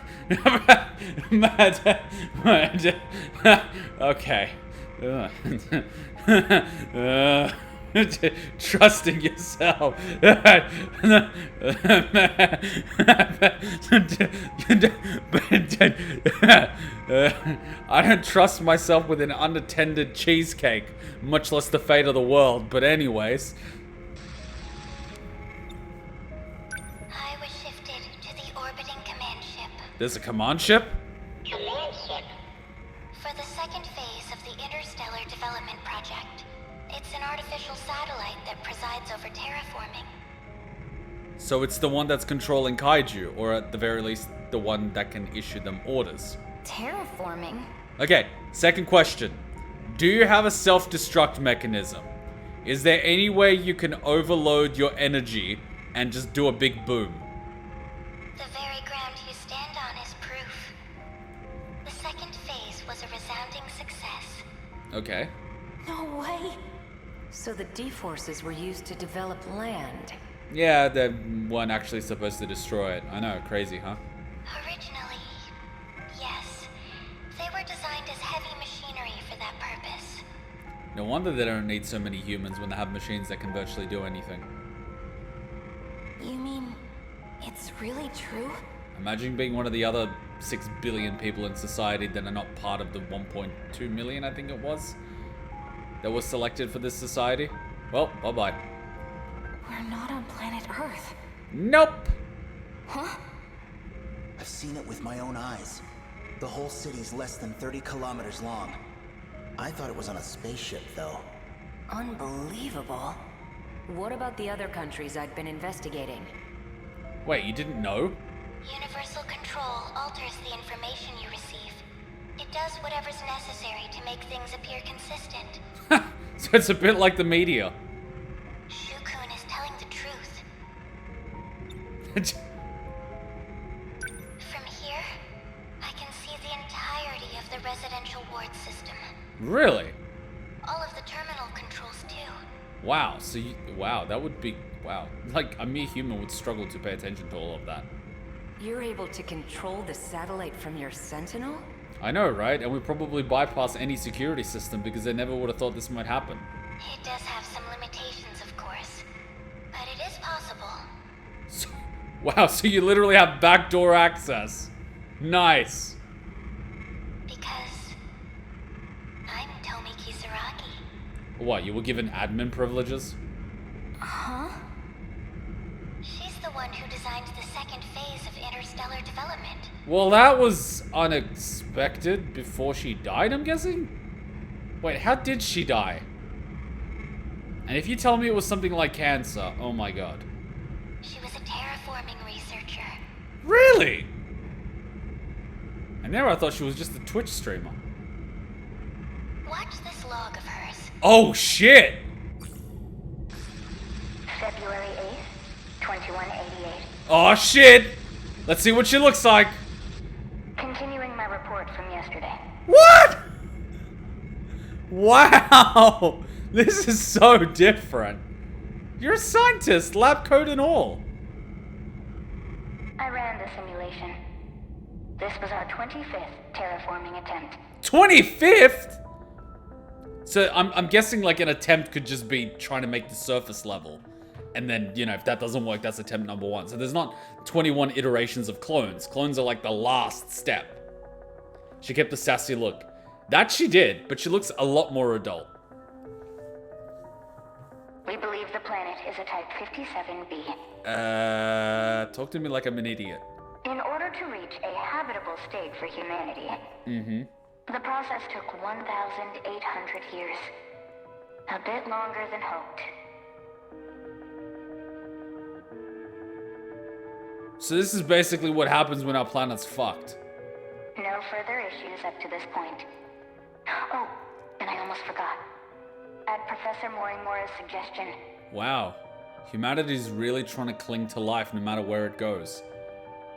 okay. Trusting yourself. I don't trust myself with an unattended cheesecake, much less the fate of the world. But anyways. I was shifted to the orbiting command ship. There's a command ship? Command ship? For the second phase of the Interstellar Development Project. It's an artificial satellite that presides over terraforming. So it's the one that's controlling Kaiju, or at the very least, the one that can issue them orders. Terraforming? Okay, second question. Do you have a self-destruct mechanism? Is there any way you can overload your energy and just do a big boom? The very ground you stand on is proof. The second phase was a resounding success. Okay. No way. So the D-forces were used to develop land. Yeah, they weren't actually supposed to destroy it. I know, crazy, huh? Originally, yes. They were designed as heavy machinery for that purpose. No wonder they don't need so many humans when they have machines that can virtually do anything. You mean it's really true? Imagine being one of the other 6 billion people in society that are not part of the 1.2 million, I think it was, that was selected for this society. Well, bye-bye. We're not on planet Earth. Nope! Huh? I've seen it with my own eyes. The whole city's less than 30 kilometers long. I thought it was on a spaceship, though. Unbelievable. What about the other countries I'd been investigating? Wait, you didn't know? Universal control alters the information you receive. It does whatever's necessary to make things appear consistent. So it's a bit like the media. Shukun is telling the truth. From here, I can see the entirety of the residential ward system. Really? All of the terminal controls, too. Wow, so wow, that would be, wow. Like, a mere human would struggle to pay attention to all of that. You're able to control the satellite from your Sentinel? I know, right? And we probably bypass any security system because they never would have thought this might happen. It does have some limitations, of course. But it is possible. So, wow, so you literally have backdoor access. Nice. Because I'm TOMI KISARAGI. What, you were given admin privileges? Huh? She's the one who designed the second phase of interstellar development. Well, that was unexpected before she died, I'm guessing? Wait, how did she die? And if you tell me it was something like cancer, oh my god. She was a terraforming researcher. Really? And there I thought she was just a Twitch streamer. Watch this log of hers. Oh shit! February 8th, 2188. Oh shit! Let's see what she looks like. Continuing my report from yesterday. What? Wow! This is so different. You're a scientist, lab coat and all. I ran the simulation. This was our 25th terraforming attempt. 25th? So I'm guessing like an attempt could just be trying to make the surface level. And then, you know, if that doesn't work, that's attempt number 1. So there's not 21 iterations of clones. Clones are like the last step. She kept the sassy look. That she did, but she looks a lot more adult. We believe the planet is a Type 57b. Talk to me like I'm an idiot. In order to reach a habitable state for humanity, the process took 1,800 years. A bit longer than hoped. So this is basically what happens when our planet's fucked. No further issues up to this point. Oh, and I almost forgot. At Professor Morimora's suggestion. Wow. Humanity's really trying to cling to life no matter where it goes.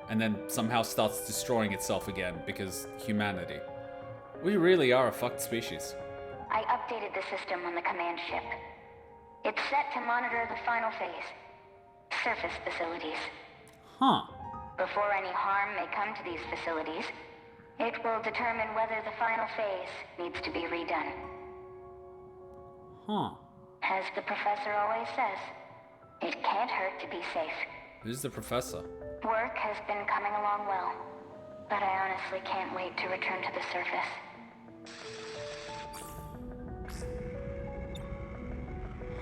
And then somehow starts destroying itself again because humanity. We really are a fucked species. I updated the system on the command ship. It's set to monitor the final phase. Surface facilities. Huh. Before any harm may come to these facilities, it will determine whether the final phase needs to be redone. Huh. As the professor always says, it can't hurt to be safe. Who's the professor? Work has been coming along well, but I honestly can't wait to return to the surface.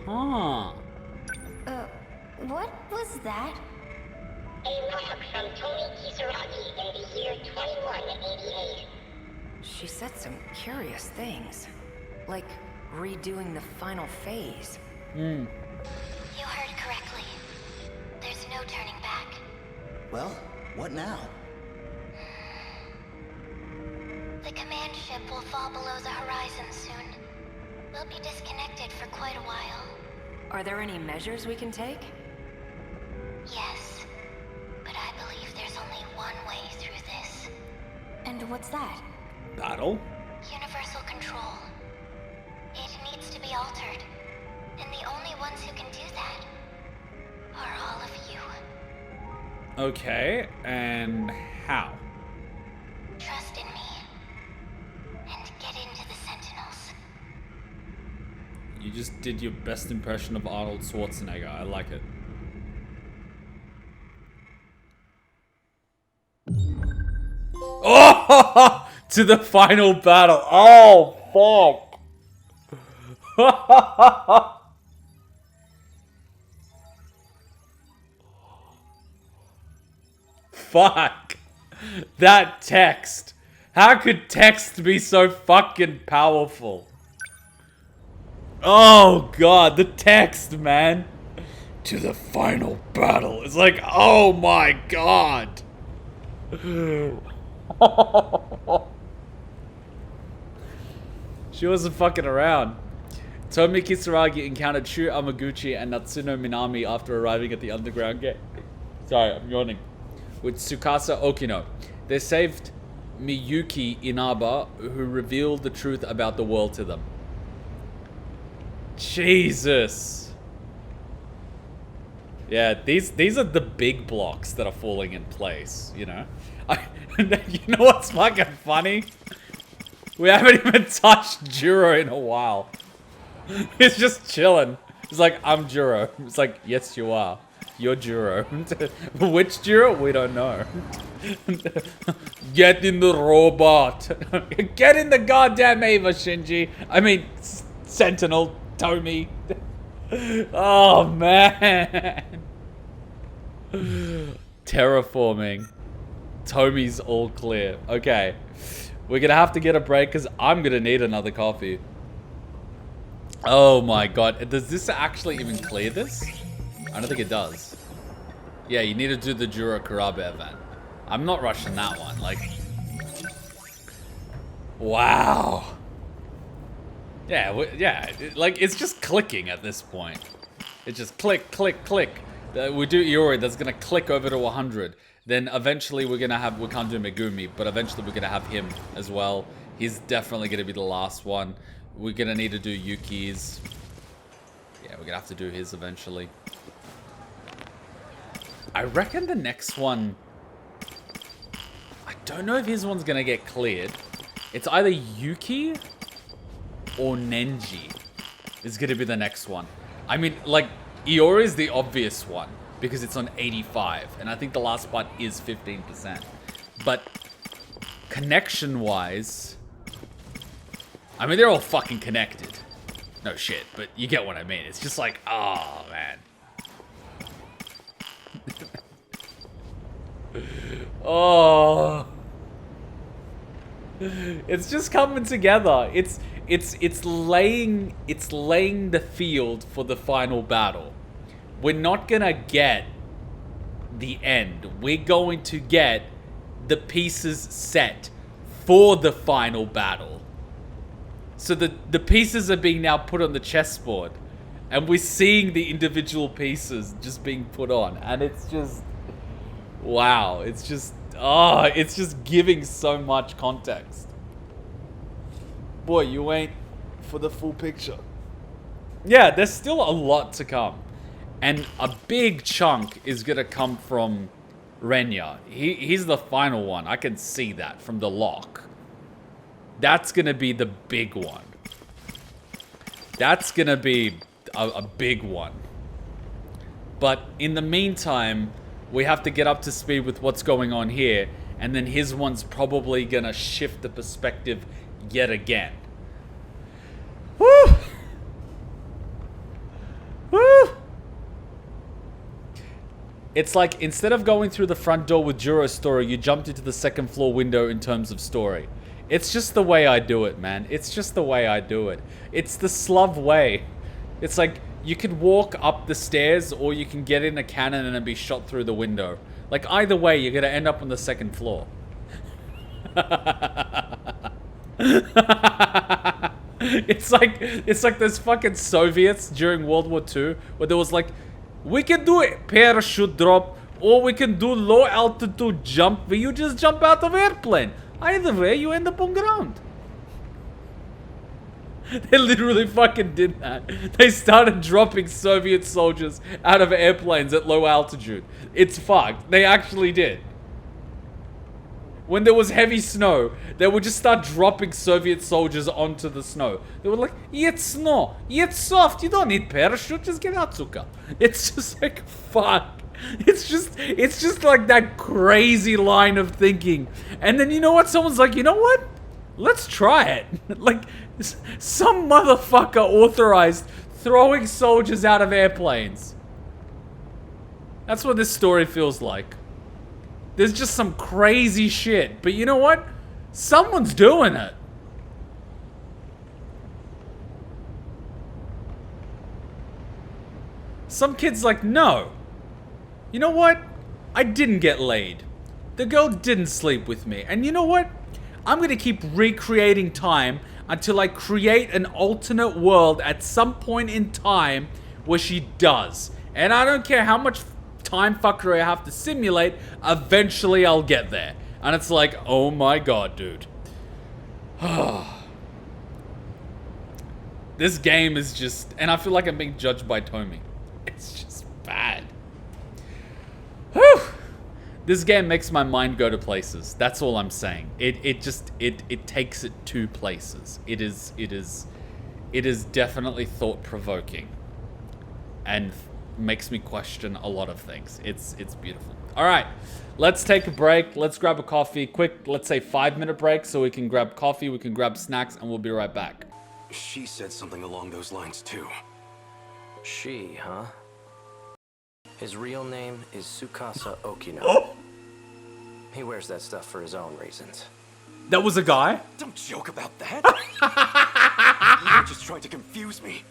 Huh. What was that? A log from TOMI KISARAGI in the year 2188. She said some curious things. Like redoing the final phase. You heard correctly. There's no turning back. Well, what now? The command ship will fall below the horizon soon. We'll be disconnected for quite a while. Are there any measures we can take? Yes, but I believe there's only one way through this. And what's that? Battle? Universal control. It needs to be altered. And the only ones who can do that are all of you. Okay, and how? Trust in me. And get into the Sentinels. You just did your best impression of Arnold Schwarzenegger. I like it. Oh! To the final battle. Oh, fuck. Fuck. That text. How could text be so fucking powerful? Oh, God. The text, man. To the final battle. It's like, oh my God. She wasn't fucking around. Tomi Kisaragi encountered Shu Amaguchi and Natsuno Minami after arriving at the underground gate. Sorry, I'm yawning. With Tsukasa Okino. They saved Miyuki Inaba, who revealed the truth about the world to them. Jesus. Yeah, these are the big blocks that are falling in place, you know? You know what's fucking funny? We haven't even touched Juro in a while. He's just chilling. He's like, I'm Juro. It's like, yes, you are. You're Juro. Which Juro? We don't know. Get in the robot. Get in the goddamn Ava, Shinji. I mean, Sentinel, Tomi. Oh, man. Terraforming. Tomi's all clear. Okay. We're gonna have to get a break because I'm gonna need another coffee. Oh my God. Does this actually even clear this? I don't think it does. Yeah, you need to do the Juro Kurabe event. I'm not rushing that one. Like, wow. Yeah, yeah. Like, it's just clicking at this point. It's just click, click, click. We do Iori, that's gonna click over to 100. Then eventually we're gonna have, we can't do Megumi, but eventually we're gonna have him as well. He's definitely gonna be the last one. We're gonna need to do Yuki's. Yeah, we're gonna have to do his eventually. I reckon the next one, I don't know if his one's gonna get cleared. It's either Yuki or Nenji is gonna be the next one. I mean, like, Iori is the obvious one because it's on 85, and I think the last part is 15%. But connection-wise, I mean, they're all fucking connected. No shit, but you get what I mean. It's just like, oh, man. Oh. It's just coming together. It's laying the field for the final battle. We're not gonna get the end. We're going to get the pieces set for the final battle. So the pieces are being now put on the chessboard, and we're seeing the individual pieces just being put on, and it's just, wow. It's just, oh, it's just giving so much context. Boy, you ain't for the full picture. Yeah, there's still a lot to come. And a big chunk is gonna come from Renya. He's the final one. I can see that from the lock. That's gonna be the big one. That's gonna be... a big one. But in the meantime, we have to get up to speed with what's going on here, and then his one's probably gonna shift the perspective yet again. Woo! Woo! It's like, instead of going through the front door with Juro's story, you jumped into the second floor window in terms of story. It's just the way I do it, man. It's just the way I do it. It's the Slav way. It's like, you could walk up the stairs, or you can get in a cannon and then be shot through the window. Like, either way, you're gonna end up on the second floor. It's like those fucking Soviets during World War II, where there was like, we can do a parachute drop, or we can do low altitude jump where you just jump out of airplane. Either way, you end up on ground. They literally fucking did that. They started dropping Soviet soldiers out of airplanes at low altitude. It's fucked. They actually did. When there was heavy snow, they would just start dropping Soviet soldiers onto the snow. They were like, it's snow, it's soft, you don't need parachute, just get out, suka. It's just like, fuck. It's just like that crazy line of thinking. And then you know what? Someone's like, you know what? Let's try it. Like, some motherfucker authorized throwing soldiers out of airplanes. That's what this story feels like. There's just some crazy shit. But you know what? Someone's doing it. Some kid's like, no. You know what? I didn't get laid. The girl didn't sleep with me. And you know what? I'm gonna keep recreating time until I create an alternate world at some point in time where she does. And I don't care how much time fuckery I have to simulate, eventually I'll get there. And it's like, oh my god, dude. This game is just, and I feel like I'm being judged by TOMI. It's just bad. Whew. This game makes my mind go to places. That's all I'm saying. It takes it to places. It is definitely thought-provoking. And makes me question a lot of things. It's beautiful. All right, let's take a break. Let's grab a coffee. Quick, let's say 5-minute break so we can grab coffee, we can grab snacks, and we'll be right back. She said something along those lines too. She, huh? His real name is Tsukasa Okino. Oh! He wears that stuff for his own reasons. That was a guy? Don't joke about that. You're just trying to confuse me.